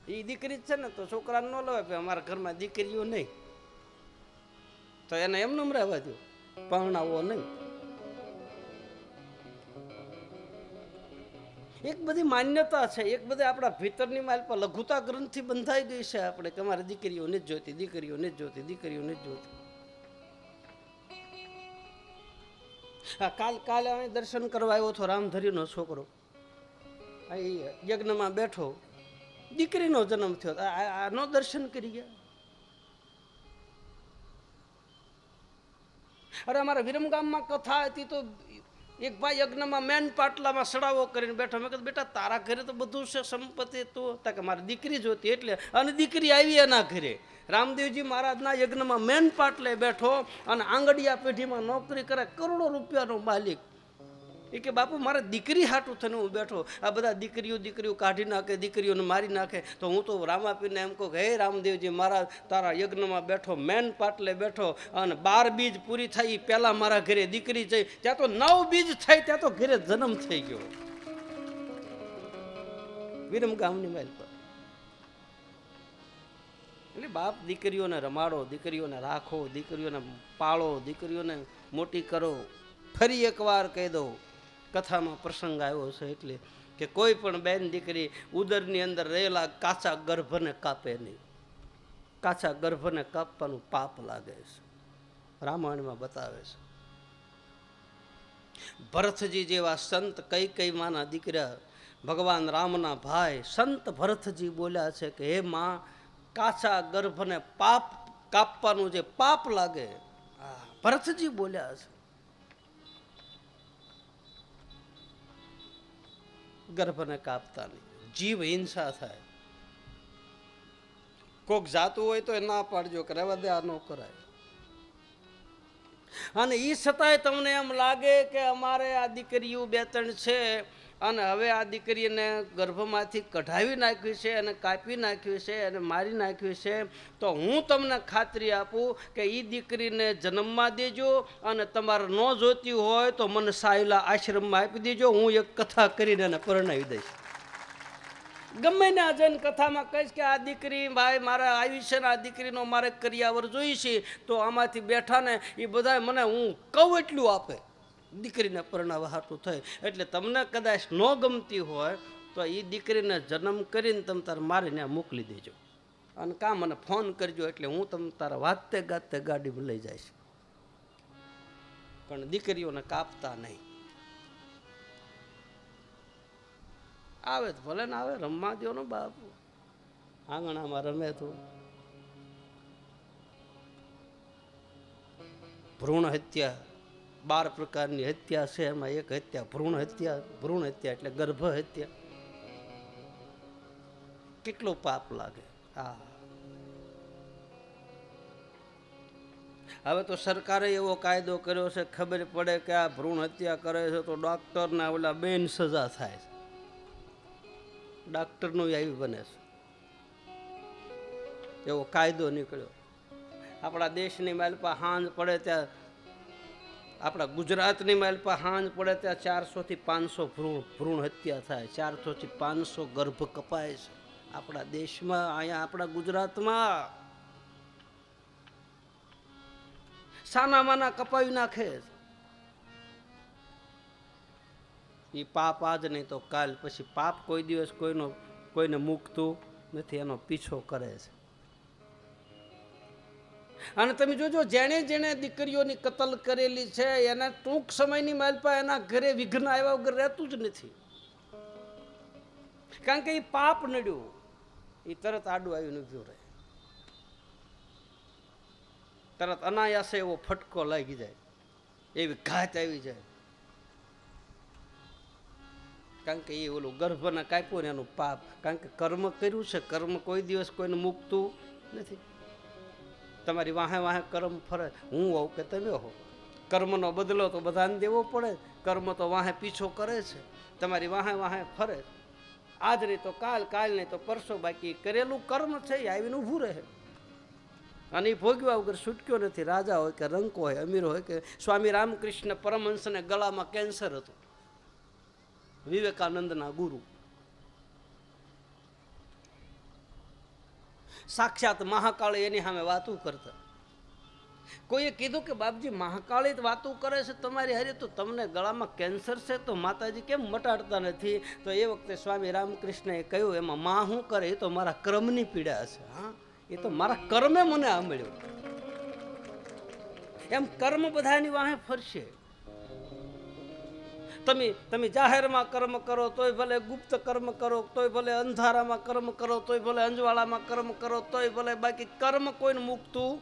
Speaker 1: એ દીકરી જ છે ને તો છોકરાને ન લવાય. અમારા ઘરમાં દીકરીઓ નહીં તો એને એમને રહેવા દો, પરણાવો નહીં. એક બધી માન્યતા છે, એક બધી આપણા ભીતરની માલપા લઘુતા ગ્રંથિ બંધાઈ ગઈ છે આપણે કે અમારે દીકરીઓ નથી જોતી, દીકરીઓ નથી જોતી, દીકરીઓ નથી જોતી. હા, કાલે અમે દર્શન કરવા આવ્યો હતો. રામધરીનો છોકરો યજ્ઞમાં બેઠો, દીકરીનો જન્મ થયો, આનો દર્શન કરી ગયા. અરે અમારા વિરમગામમાં કથા હતી તો એક ભાઈ યજ્ઞમાં મેન પાટલામાં સડાવો કરીને બેઠો. મેં કીધું બેટા તારા ઘરે તો બધું છે સંપત્તિ, તો કે મારી દીકરી જોતી એટલે. અને દીકરી આવી એના ઘરે. રામદેવજી મહારાજના યજ્ઞમાં મેન પાટલે બેઠો અને આંગડિયા પેઢીમાં નોકરી કરે, કરોડો રૂપિયાનો માલિક. એ કે બાપુ મારે દીકરી હાટું થઈને હું બેઠો, આ બધા દીકરીઓ કાઢી નાખે, દીકરીઓને મારી નાખે. તો હું તો રામાપીરને એમ કહું કે હે રામદેવજી મહારાજ, તારા યજ્ઞમાં બેઠો, મેન પાટલે બેઠો, અને 12 બીજ પૂરી થઈ પહેલાં મારા ઘરે દીકરી જઈ, ત્યાં તો 9 બીજ થઈ, ત્યાં તો ઘરે જન્મ થઈ ગયો. વિરમગામની માલ પર. એટલે બાપ દીકરીઓને રમાડો, દીકરીઓને રાખો, દીકરીઓને પાળો, દીકરીઓને મોટી કરો. ફરી એકવાર કહી દઉં, કથામાં પ્રસંગ આવ્યો છે એટલે કે કોઈ પણ બેન દીકરી ઉદરની અંદર રહેલા કાચા ગર્ભને કાપે નહીં. કાચા ગર્ભને કાપવાનું પાપ લાગે છે, રામાયણમાં બતાવે છે. ભરતજી જેવા સંત કઈ માના દીકરા, ભગવાન રામના ભાઈ સંત ભરતજી બોલ્યા છે કે હે માં, કાચા ગર્ભને પાપ કાપવાનું જે પાપ લાગે, ભરતજી બોલ્યા છે. ગર્ભને કાપતા નહીં, જીવ હિંસા થાય. કોક જાતું હોય તો એ ના પાડજો કે રહેવા દે, આ ન કરાય. અને એ છતાંય તમને એમ લાગે કે અમારે આ દીકરીઓ 2-3 છે અને હવે આ દીકરીને ગર્ભમાંથી કઢાવી નાખવી છે અને કાપી નાખવી છે અને મારી નાખવી છે, તો હું તમને ખાતરી આપું કે એ દીકરીને જન્મમાં દેજો અને તમારે ન જોતી હોય તો મને સાયલા આશ્રમમાં આપી દેજો. હું એક કથા કરીને એને પરણાવી દઈશ. ગમે ને આ જન કથામાં કહીશ કે આ દીકરી ભાઈ મારે આવી છે ને આ દીકરીનો મારે કરિયાવર જોઈ છે, તો આમાંથી બેઠા ને એ બધા મને હું કહું એટલું આપે દીકરીને પરણાવવા હાટું થાય. એટલે તમને કદાચ ન ગમતી હોય તો એ દીકરીને જન્મ કરીને તમે તારે મારીને મોકલી દેજો અને કાં મને ફોન કરજો, એટલે હું તમે તારા વાતે ગાતે ગાડીમાં લઈ જઈશ. પણ દીકરીઓને કાપતા નહીં. આવે તો ભલે ને આવે, રમવા દો ને બાપુ, આંગણામાં રમે તો. ભ્રૂણ હત્યા 12 પ્રકારની હત્યા છે, એમાં એક હત્યા ભ્રૂણ હત્યા. ભ્રૂણ હત્યા એટલે ગર્ભ હત્યા. કેટલો પાપ લાગે. હા, હવે તો સરકારે એવો કાયદો કર્યો છે, ખબર પડે કે આ ભ્રૂણ હત્યા કરે છે તો ડોક્ટરના ઓલા બેન સજા થાય છે. ડોક્ટરનું આવી બને છે, એવો કાયદો નીકળ્યો. આપણા દેશની માલપા હાંજ પડે ત્યાં, આપણા ગુજરાતની માલપા હાંજ પડે ત્યાં 400 થી 500 ભ્રૂણ હત્યા થાય. 400 થી 500 ગર્ભ કપાય છે આપણા દેશમાં, અહીંયા આપણા ગુજરાતમાં. સાના માના કપાવી નાખે. એ પાપ આજ નહીં તો કાલ. પછી પાપ કોઈ દિવસ કોઈને મૂકતું નથી, એનો પીછો કરે છે. અને તમે જોજો, જેણે જેણે દીકરીઓની કતલ કરેલી છે એના ટૂંક સમયની માલપા એના ઘરે વિઘ્ન આવ્યા વગર રહેતું જ નથી. કારણ કે એ પાપ નડ્યું, એ તરત આડું આવીને ઉભ્યું રહે, તરત અનાયાસે એવો ફટકો લાગી જાય, એવી ઘાત આવી જાય. કારણ કે એ ઓલું ગર્ભને કાપ્યું ને એનું પાપ. કારણ કે કર્મ કર્યું છે, કર્મ કોઈ દિવસ કોઈને મૂકતું નથી. તમારી વાહે વાહે કર્મ ફરે, હું હોઉં કે તમે હો. કર્મનો બદલો તો બધાને દેવો પડે. કર્મ તો વાહે પીછો કરે છે, તમારી વાહે વાહે ફરે. આજ નહીં તો કાલ, કાલ નહીં તો પરસો. બાકી કરેલું કર્મ છે એ આવીને ઊભું રહે. અને એ ભોગવ્યા વગર છૂટક્યો નથી. રાજા હોય કે રંકો હોય, અમીર હોય કે. સ્વામી રામકૃષ્ણ પરમહંસને ગળામાં કેન્સર હતું, વિવેકાનંદના ગુરુ. સાક્ષાત મહાકાળી એની સામે વાતું કરતા. કોઈએ કીધું કે બાપજી મહાકાળી વાતું કરે છે તમારી હારે, તો તમને ગળામાં કેન્સર છે તો માતાજી કેમ મટાડતા નથી? તો એ વખતે સ્વામી રામકૃષ્ણએ કહ્યું, એમાં માં શું કરે, એ તો મારા કર્મની પીડા છે. હા, એ તો મારા કર્મે મને આ મળ્યું. એમ કર્મ બધાની વાહે ફરશે. તમે જાહેરમાં કર્મ કરો તોય ભલે, ગુપ્ત કર્મ કરો તોય ભલે, અંધારામાં કર્મ કરો તોય ભલે, અંજવાળામાં કર્મ કરો તોય ભલે, બાકી કર્મ કોઈને મૂકતું.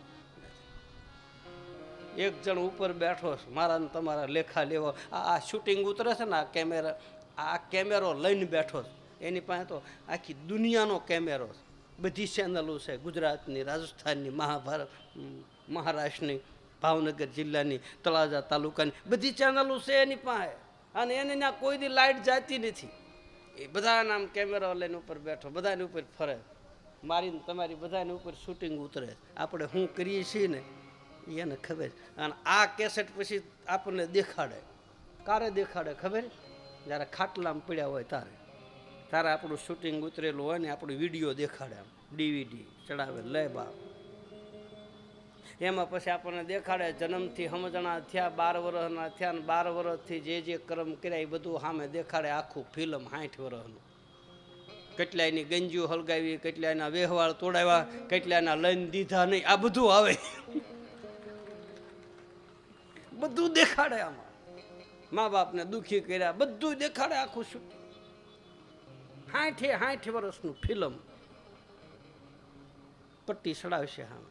Speaker 1: એક જણ ઉપર બેઠો, મારા ને તમારા લેખા લેવો. આ શૂટિંગ ઉતરે છે ને, આ કેમેરો લઈને બેઠો, એની પાસે તો આખી દુનિયાનો કેમેરો. બધી ચેનલો છે, ગુજરાતની, રાજસ્થાનની, મહાભારત, મહારાષ્ટ્રની, ભાવનગર જિલ્લાની, તળાજા તાલુકાની બધી ચેનલો છે એની પાસે. અને એને ત્યાં કોઈ દી લાઇટ જાતી નથી. એ બધાના આમ કેમેરો લઈને ઉપર બેઠો, બધાની ઉપર ફરે, મારીને તમારી બધાની ઉપર શૂટિંગ ઉતરે. આપણે શું કરીએ છીએ ને એને ખબર. અને આ કેસેટ પછી આપણને દેખાડે. કારે દેખાડે ખબર? જ્યારે ખાટલામાં પડ્યા હોય તારે આપણું શૂટિંગ ઉતરેલું હોય ને આપણું વિડીયો દેખાડે. આમ DVD ચડાવે, લે બાપ. એમાં પછી આપણને દેખાડે જન્મથી સમજણા થયા, 12 વર્ષના થયા, ને 12 વર્ષથી જે કર્મ કર્યા એ બધું સામે દેખાડે. આખું ફિલ્મ 60 વર્ષનું. કેટલાયની ગંજીઓ હલગાવી, કેટલાયના વ્યવહાર તોડાવ્યા, કેટલાયના લઈને દીધા નહીં, આ બધું આવે. બધું દેખાડે આમાં. મા બાપને દુખી કર્યા, બધું દેખાડે. આખું શું 60 વર્ષનું ફિલ્મ પટ્ટી ચડાવશે આમ.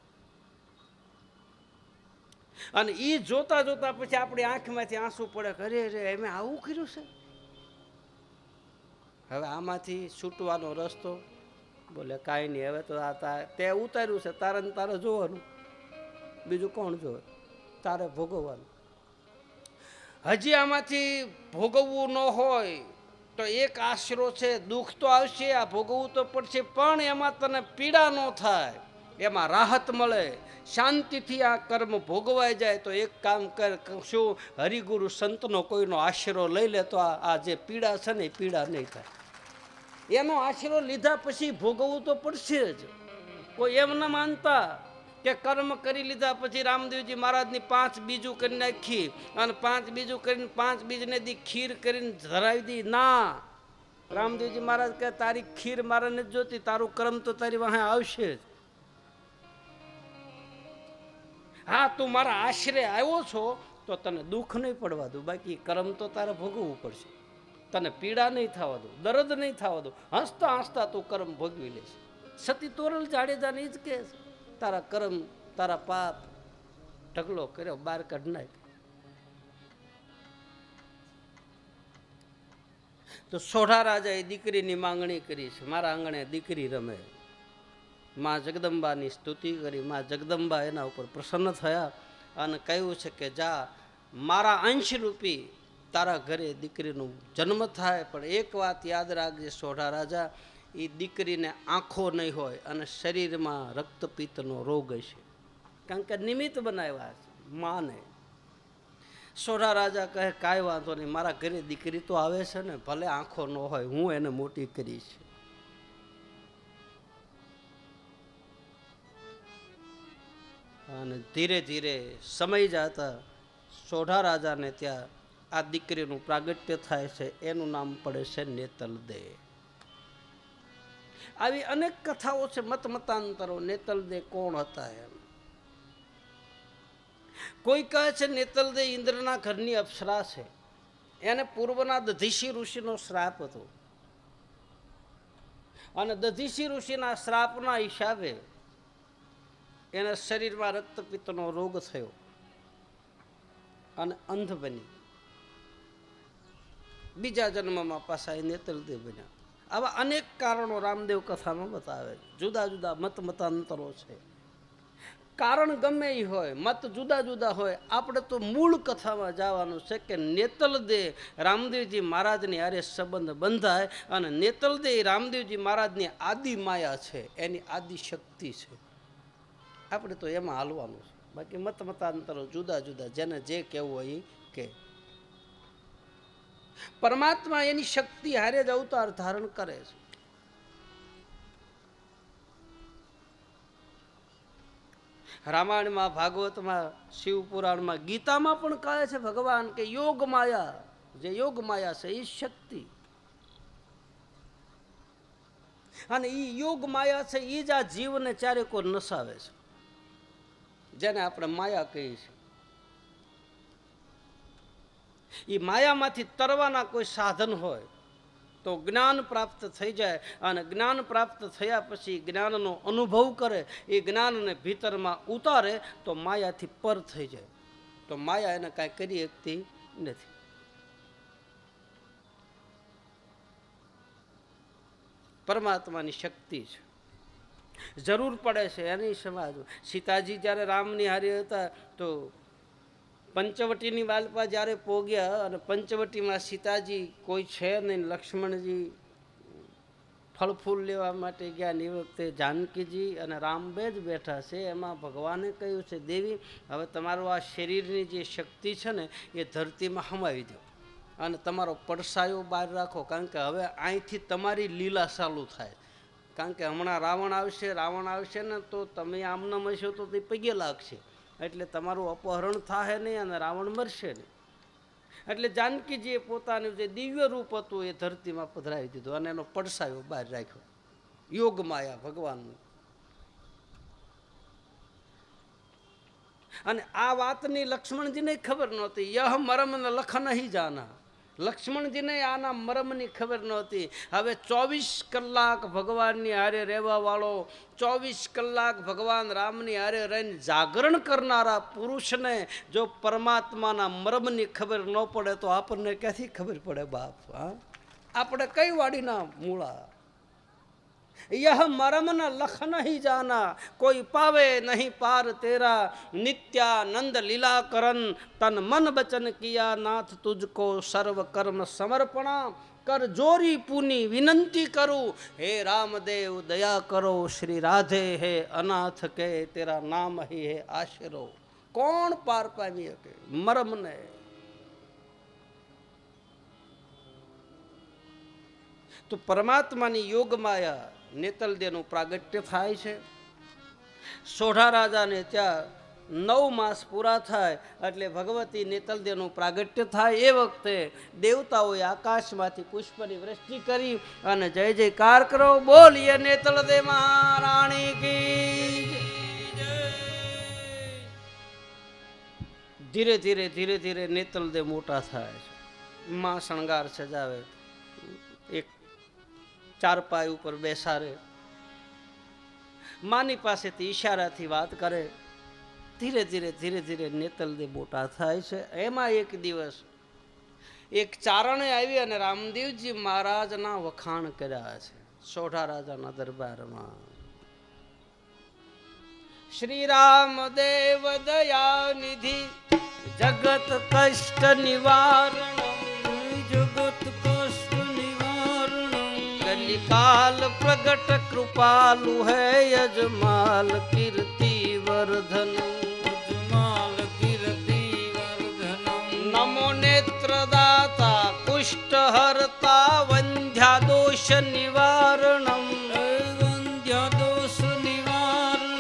Speaker 1: અને એ જોતા જોતા પછી આપણી આંખમાંથી આંસુ પડે, અરે રે એમ આવું કર્યું છે. હવે આમાંથી છૂટવાનો રસ્તો બોલે કાંઈ નહીં. હવે તો આ તે ઉતાર્યું છે, તારે જોવાનું, બીજું કોણ જોવે? તારે ભોગવવાનું. હજી આમાંથી ભોગવવું ન હોય તો એક આશરો છે, દુઃખ તો આવશે, આ ભોગવવું તો પડશે, પણ એમાં તને પીડા ન થાય, એમાં રાહત મળે, શાંતિથી આ કર્મ ભોગવાઈ જાય. તો એક કામ કર, શું હરિગુરુ સંતનો કોઈનો આશરો લઈ લે તો આ જે પીડા છે ને એ પીડા નહીં થાય. એનો આશરો લીધા પછી ભોગવવું તો પડશે જ. કોઈ એમ ન માનતા કે કર્મ કરી લીધા પછી રામદેવજી મહારાજની 5 બીજું કરી નાખી અને 5 બીજું કરીને 5 બીજને દી ખીર કરીને ધરાવી દી. ના, રામદેવજી મહારાજ કહે તારી ખીર મારે નથી જોતી, તારું કર્મ તો તારી વાહે આવશે જ. હા, તું મારા આશરે આવ્યો છો તો તને દુઃખ નહીં પડવા દઉં, બાકી કર્મ તો તારે ભોગવવું પડશે. તને પીડા નહીં થવા દઉં, દર્દ નહીં થવા દઉં, હસતા હસતા તું કર્મ ભોગવી લેશે. સતી તોરલ જાડેજાને જ કહે છે, તારા કર્મ, તારા પાપ ઢગલો કર્યો બહાર કાઢ નાખ. તો સોઢા રાજાએ દીકરીની માંગણી કરી છે, મારા આંગણે દીકરી રમે. માં જગદંબાની સ્તુતિ કરી. માં જગદંબા એના ઉપર પ્રસન્ન થયા અને કહ્યું છે કે જા, મારા અંશરૂપી તારા ઘરે દીકરીનો જન્મ થાય, પણ એક વાત યાદ રાખજે સોઢા રાજા, એ દીકરીને આંખો નહીં હોય અને શરીરમાં રક્તપિત્તનો રોગ હશે, કારણ કે નિમિત્ત બનાવ્યા છે માને. સોઢા રાજા કહે કાંઈ વાંધો નહીં, મારા ઘરે દીકરી તો આવે છે ને, ભલે આંખો ન હોય, હું એને મોટી કરીશ. અને ધીરે ધીરે સમય જતા સોઢા રાજાને ત્યાં આ દીકરીનું પ્રાગટ્ય થાય છે. એનું નામ પડે છે નેતલદે. આવી અનેક કથાઓ છે, મતમતાંતરો. નેતલદે કોણ હતા એમ. કોઈ કહે છે નેતલદે ઇન્દ્રના ઘરની અપ્સરા છે, એને પૂર્વના દધીશી ઋષિનો શ્રાપ હતો અને દધીશી ઋષિના શ્રાપના હિસાબે એના શરીરમાં રક્તપિત્તનો રોગ થયો અને અંધ બની. બીજા જન્મમાં પાછા એ નેતલદે બન્યા. આવા અનેક કારણો રામદેવ કથામાં બતાવે. જુદા જુદા મતમતાંતરો છે. કારણ ગમે એ હોય, મત જુદા જુદા હોય, આપણે તો મૂળ કથામાં જવાનું છે કે નેતલદે રામદેવજી મહારાજની હારે સંબંધ બંધાય અને નેતલદે રામદેવજી મહારાજની આદિ માયા છે, એની આદિ શક્તિ છે. આપણે તો એમાં હાલવાનું છે. બાકી મતમતાંતરો જુદા જુદા, જેને જે કહેવું હોય એ કે. પરમાત્મા એની શક્તિ હારે જ અવતાર ધારણ કરે છે. રામાયણમાં, ભાગવતમાં, શિવ પુરાણમાં, ગીતામાં પણ કહે છે ભગવાન કે યોગ માયા, જે યોગ માયા છે એ શક્તિ. અને એ યોગ માયા છે એ જ આ જીવને ચારે કોર નસાવે છે, જેને આપણે માયા કહીએ છીએ. એ માયામાંથી તરવાના કોઈ સાધન હોય તો જ્ઞાન પ્રાપ્ત થઈ જાય, અને જ્ઞાન પ્રાપ્ત થયા પછી જ્ઞાનનો અનુભવ કરે, એ જ્ઞાનને ભીતરમાં ઉતારે તો માયાથી પર થઈ જાય. તો માયા એને કાંઈ કરી શકતી નથી. પરમાત્માની શક્તિ છે, જરૂર પડે છે એની સમાજ. સીતાજી જ્યારે રામની હારે હતા તો પંચવટીની વાલપા જ્યારે પોગ્યા અને પંચવટીમાં સીતાજી કોઈ છે નહીં, લક્ષ્મણજી ફળ ફૂલ લેવા માટે ગયા. એ વખતે જાનકીજી અને રામ બે જ બેઠા છે. એમાં ભગવાને કહ્યું છે દેવી, હવે તમારું આ શરીરની જે શક્તિ છે ને એ ધરતીમાં હમાવી દો અને તમારો પડસાયો બહાર રાખો, કારણ કે હવે અહીંથી તમારી લીલા ચાલુ થાય. કારણ કે હમણાં રાવણ આવશે ને તો તમે આમનામ હશો તો તે પગે લાગશે, એટલે તમારું અપહરણ થાય નહીં અને રાવણ મરશે નહીં. એટલે જાનકીજીએ પોતાનું જે દિવ્ય રૂપ હતું એ ધરતીમાં પધરાવી દીધું અને એનો પડસાયો બહાર રાખ્યો. યોગ માયા ભગવાનનું. અને આ વાતની લક્ષ્મણજીને ખબર નહોતી. યહ મરમ ન લખ નહીં જાના. લક્ષ્મણજીને આના મરમની ખબર નહોતી. હવે 24 કલાક ભગવાનની હારે રહેવા વાળો, 24 કલાક ભગવાન રામની હારે રહીને જાગરણ કરનારા પુરુષને જો પરમાત્માના મરમની ખબર ન પડે તો આપણને ક્યાંથી ખબર પડે બાપ? હા, આપણે કઈ વાડીના મૂળા? यह मरम न लख नहीं जाना, कोई पावे नहीं पार तेरा, नित्यानंद लीला करन, तन मन बचन किया नाथ तुझको सर्व कर्म समर्पणा, कर जोरी पूनी विनंती करूं, हे रामदेव दया करो, श्री राधे है अनाथ के, तेरा नाम ही है आશરો. કોણ પાર પામી શકે મરમને? તો પરમાત્માની યોગ માયા નેતલદેવનું પ્રાગટ્ય થાય છે. સોઢા રાજાને ત્યાં 9 માસ પૂરા થાય એટલે ભગવતી નેતલદેવનું પ્રાગટ્ય થાય. એ વખતે દેવતાઓએ આકાશમાંથી પુષ્પની વૃષ્ટિ કરી અને જય જયકાર કરો. બોલીએ નેતલદેવ મહારાણી કી. ધીરે ધીરે ધીરે ધીરે નેતલદેવ મોટા થાય છે. માં શણગાર સજાવે, એક ચારપાઈ ઉપર બેસાડે, માની પાસેથી ઈશારાથી વાત કરે. ધીરે ધીરે ધીરે ધીરે નેતલદેવ મોટા થાય છે. એમાં એક દિવસ એક ચારણે આવી અને રામદેવજી મહારાજના વખાણ કર્યા છે સોઢા રાજાના દરબારમાં. શ્રી રામદેવ દયાનિધિ જગત કષ્ટ નિવારણ,
Speaker 2: જગત કષ્ટ નિવારણ,
Speaker 1: કલિકાલ પ્રગટ કૃપાલુ હૈ યજમાલ કીર્તિ વર્ધન,
Speaker 2: અજમાલ કીર્તિ વર્ધનમ.
Speaker 1: નમો નેત્રદાતા કુષ્ટ હરતા વંધ્યા દોષ નિવારણમ,
Speaker 2: વંધ્યા દોષ નિવારણ.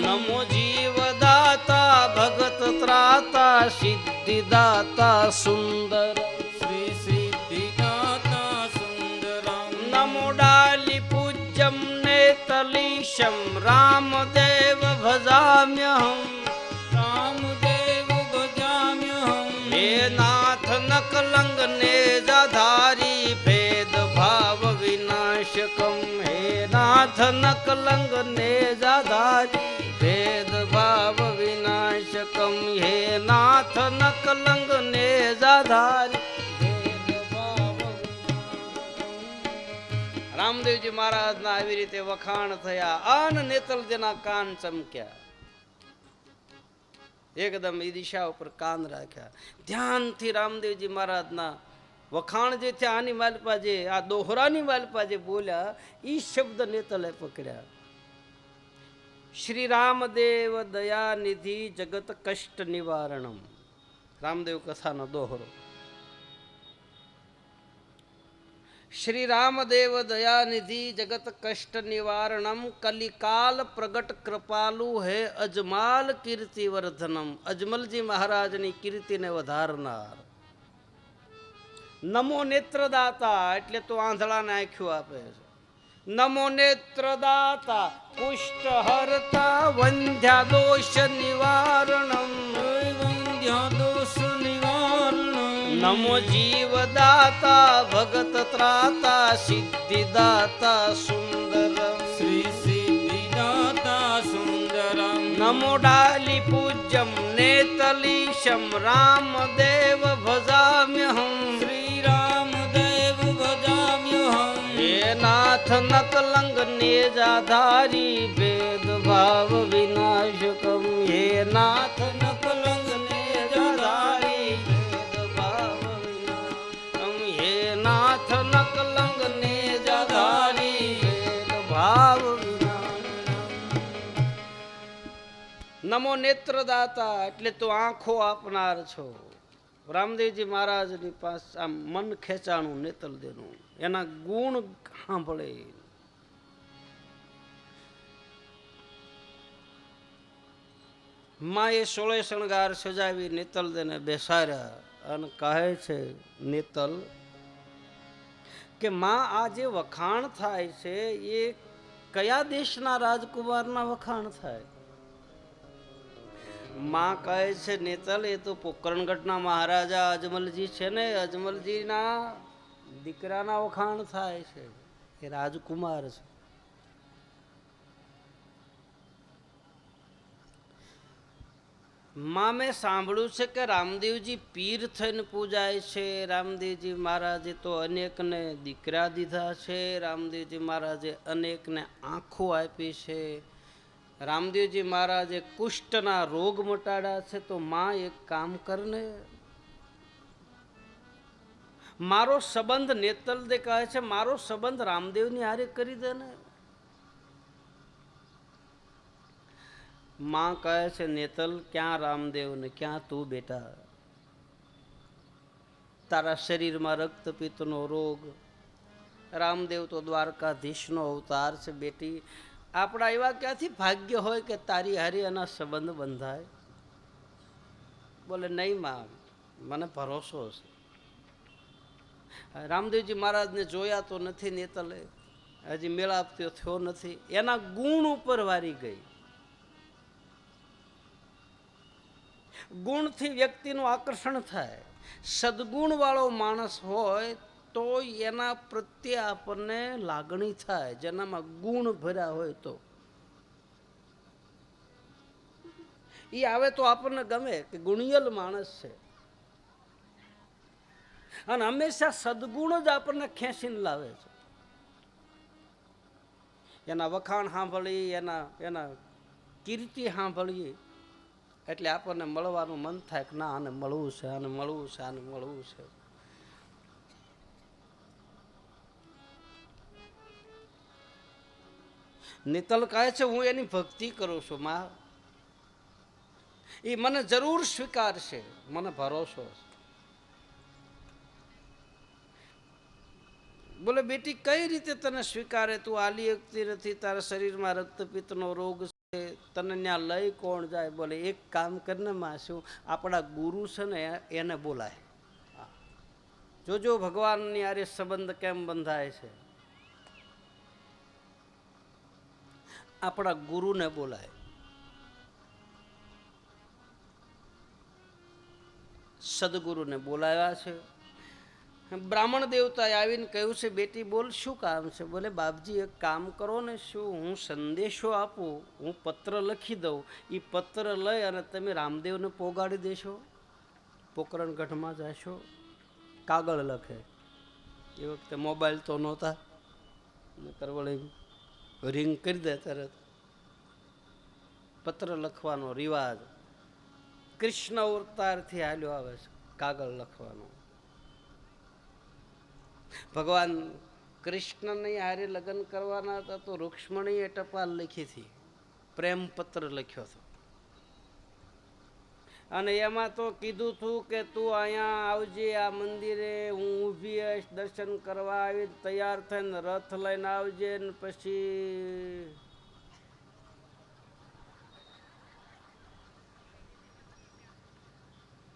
Speaker 1: નમો જીવદાતા ભગત ત્રાતા સિદ્ધિદાતા સુંદર,
Speaker 2: શ્રી સિદ્ધિદાતા સુંદરમ.
Speaker 1: નમો ડાલી પૂજ્યમ નેતલીશમ રામદેવ ભજામ્યહમ,
Speaker 2: રામદેવ ભજામ્યહમ.
Speaker 1: હે નાથ નકલંગ નેજાધારી ભેદ ભાવ વિનાશકમ, હે નાથ નકલંગ નેજાધારી ભેદ ભાવ વિનાશકમ, હે નાથ નકલંગ નેજાધારી ભેદ ભાવ વિનાશકમ. રામદેવજી મહારાજના આવી રીતે વખાણ થયા અને નેતલદેવના કાન ચમક્યા. એકદમ એ દિશા ઉપર કાન રાખ્યા. ધ્યાનથી રામદેવજી મહારાજના વખાણ જે થયા આની માલપા જે આ દોહરાની માલપા જે બોલ્યા એ શબ્દ નેતલે પકડ્યા. શ્રી રામદેવ દયાનિધિ જગત કષ્ટ નિવારણમ. રામદેવ કથાનો દોહરો. શ્રી રામદેવ દયાનિધિ જગત કષ્ટ નિવારણમ, કલિકાલ પ્રગટ કૃપાલુ હે અજમાલ કીર્તિ વર્ધનમ. અજમલજી મહારાજની કીર્તિને વધારનાર. નમો નેત્રદાતા એટલે તો આંધળાને આંખ્યું આપે છે. નમો નેત્રદાતા કુષ્ટ હરતા વંધ્યા દોષ નિવારણમ,
Speaker 2: વંધ્યા દોષ નિવારણ.
Speaker 1: નમો જીવદાતા ભગત ત્રાતા સિદ્ધિદાતા સુંદરમ,
Speaker 2: શ્રી સિદ્ધિદાતા સુંદરમ.
Speaker 1: નમો ડાલી પૂજ્યમ નેતલીશમ રામદેવ ભજામ્યહમ,
Speaker 2: શ્રી રામદેવ ભજામ્યહમ.
Speaker 1: હે નાથ નકલંગ નેજાધારી ભેદ ભાવ વિનાશકમ, હે નાથ નકલંગ નેજાધારી ભેદ ભાવ વિનાશકમ, હે નાથ નકલંગ નેજાધારી ભેદ ભાવ વિનાશકમ. નમો નેત્રદાતા એટલે તો આંખો આપનાર છો. રામદેવજી મહારાજની પાસે આમ મન ખેંચાણું નેતલદેવનું, એના ગુણ સાંભળે. માએ 16 શણગાર સજાવી નેતલદેવને બેસાડ્યા અને કહે છે નેતલ કે માં આ જે વખાણ થાય છે એ કયા દેશના રાજકુમારના વખાણ થાય? માં કહે છે નેતલ એ તો પોકરણગઢના મહારાજા અજમલજી છે ને, અજમલજીના દીકરાના વખાણ થાય છે, એ રાજકુમાર છે. માં મેં સાંભળ્યું છે કે રામદેવજી પીર થઈને પૂજાય છે. રામદેવજી મહારાજે તો અનેકને દીકરા દીધા છે. રામદેવજી મહારાજે અનેકને આંખો આપી છે. રામદેવજી મહારાજે કુષ્ઠના રોગ મટાડ્યા છે. તો માં એક કામ કરને, મારો સંબંધ નેતલ દે કહે છે, મારો સંબંધ રામદેવની હારે કરી દે ને. માં કહે છે, નેતલ ક્યાં રામદેવ ને ક્યાં તું બેટા, તારા શરીરમાં રક્તપિત્તનો રોગ. રામદેવ તો દ્વારકાધીશનો અવતાર છે બેટી. આપણા એવા ક્યાંથી ભાગ્ય હોય કે તારી હારી એના સંબંધ બંધાય? બોલે નહીં માં, મને ભરોસો છે. રામદેવજી મહારાજને જોયા તો નથી નેતલે, હજી મેળાપ થયો નથી. એના ગુણ ઉપર વારી ગઈ. ગુણથી વ્યક્તિનું આકર્ષણ થાય. સદગુણ વાળો માણસ હોય તો એના પ્રત્યે આપણને લાગણી થાય, જેનામાં ગુણ ભર્યા હોય તો એ આવે તો આપણને ગમે કે ગુણિયલ માણસ છે. અને હંમેશા સદગુણ જ આપણને ખેંચીને લાવે છે. એના વખાણ સાંભળી, એના કીર્તિ સાંભળીએ એટલે આપણને મળવાનું મન થાય કે ના, આને મળવું છે, આને મળવું છે, આને મળવું છે. નિતલ કહે છે, હું એની ભક્તિ કરું છું માં, એ મને જરૂર સ્વીકારશે, મને ભરોસો છે. બોલે બેટી કઈ રીતે તને સ્વીકારે? તું આલી શકતી નથી, તારા શરીરમાં રક્તપિત્તનો રોગ છે, તને ત્યાં લઈ કોણ જાય? બોલે એક કામ કરીને માં, શું આપણા ગુરુ છે ને એને બોલાય. જોજો ભગવાનની આરે સંબંધ કેમ બંધાય છે. આપણા ગુરુને બોલાય. સદગુરુને બોલાવ્યા છે. બ્રાહ્મણ દેવતાએ આવીને કહ્યું છે, બેટી બોલ શું કામ છે? બોલે બાપજી એક કામ કરો ને, શું હું સંદેશો આપું, હું પત્ર લખી દઉં, એ પત્ર લઈ અને તમે રામદેવને પોગાડી દેશો, પોકરણગઢમાં જશો. કાગળ લખે. એ વખતે મોબાઈલ તો નહોતા, નકર વળી રિંગ કરી દે તરત. પત્ર લખવાનો રિવાજ કૃષ્ણ અવતારથી હાલ્યો આવે છે, કાગળ લખવાનો. ભગવાન કૃષ્ણની હારે લગ્ન કરવાના હતા તો રૂક્ષ્મણીએ ટપાલ લખી હતી, પ્રેમ પત્ર લખ્યો હતો. અને એમાં તો કીધું હતું કે તું અહીંયા આવજે, આ મંદિરે હું ઊભી હઈશ, દર્શન કરવા આવી, તૈયાર થઈને રથ લઈને આવજે, ને પછી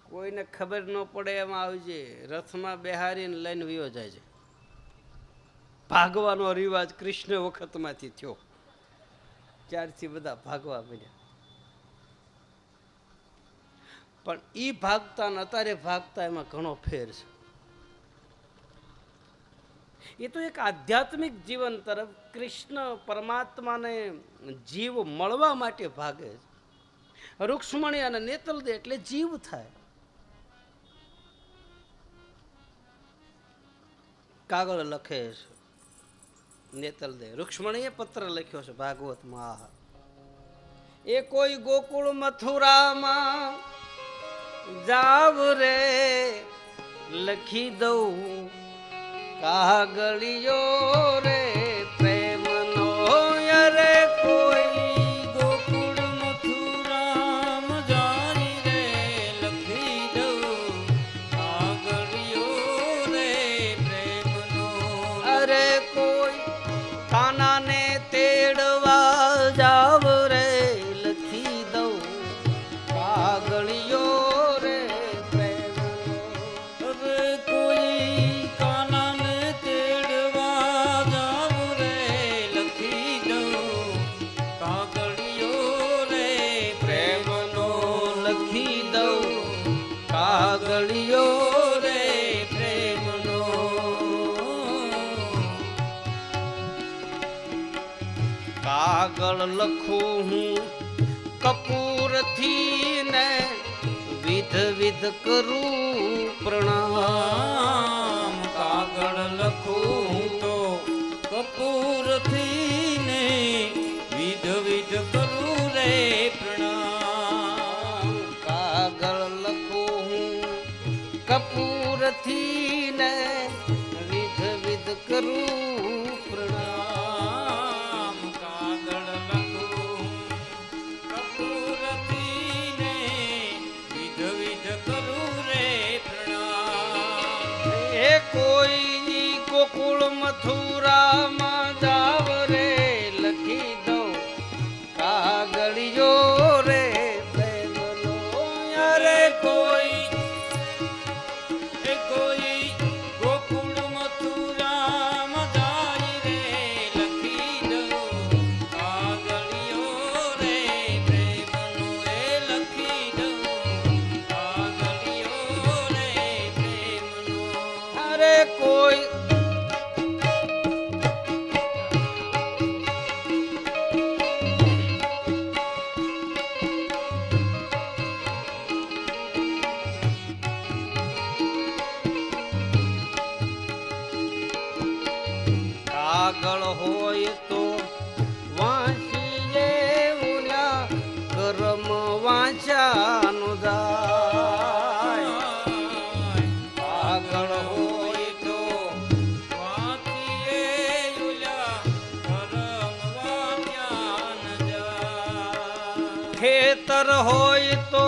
Speaker 1: કોઈને ખબર ન પડે એમાં આવજે, રથમાં બેહારીને લઈને વયો જાય છે. ભાગવાનો રિવાજ કૃષ્ણ વખતમાંથી થયો, ત્યારથી બધા ભાગવા મળ્યા. પણ ઈ ભાગતા ને અત્યારે ભાગતા એમાં ઘણો ફેર છે. એ તો એક આધ્યાત્મિક જીવન તરફ કૃષ્ણ પરમાત્માને જીવ મળવા માટે ભાગે છે. રૂક્ષ્મણી અને નેતલ દે એટલે જીવ થાય. કાગળ લખે છે નેતલ દે. રૂક્ષ્મણીએ પત્ર લખ્યો છે ભાગવતમાં. એ કોઈ ગોકુળ મથુરામાં જાવ રે, લખી દઉં કાગળિયો રે પ્રેમનો. યરે કોઈ
Speaker 2: ગોકુળ મથુરામ જારી રે, લખી દઉં કાગળિયો રે પ્રેમનો.
Speaker 1: અરે કોઈ કાનાને તેડવા જાવ રે, લખી દઉં કાગળિયો રે પ્રેમનો.
Speaker 2: હવે કોઈ કાનાને તેડવા જાવ રે, લખી દઉં કાગળિયો રે પ્રેમનો.
Speaker 1: લખી દઉં કાગળિયો
Speaker 2: રે પ્રેમનો.
Speaker 1: કાગળ લખું હું કપૂરથી ને ને વિધ વિધ કરું પ્રણામ.
Speaker 2: કાગળ લખું તો કપૂરથી ને વિધ વિધ કરું રે પ્રણામ.
Speaker 1: કાગળ લખું કપૂરથી ને વિધ વિધ કરું પ્રણામ.
Speaker 2: કાગળ લખું કપૂરથી ને વિધ વિધ કરું રે પ્રણામ.
Speaker 1: એ કોઈ ગોકુળ મથુરામાં જાવ રે લખી દો કાગળિયો રે પ્રેમનો.
Speaker 2: અરે કોઈ ગોકુળ મથુરામ જાય રે લખી દો કાગળિયો રે પ્રેમનો. એ લખી દો કાગળિયો રે પ્રેમનો.
Speaker 1: અરે કોઈ કાગળ હોય તો વાંચીએ ઓલા કરમ વાંચાનું જાય. કાગળ હોય તો
Speaker 2: વાંચીએ ઓલા કરમ વાંચ્યા ન જાય.
Speaker 1: ખેતર હોય તો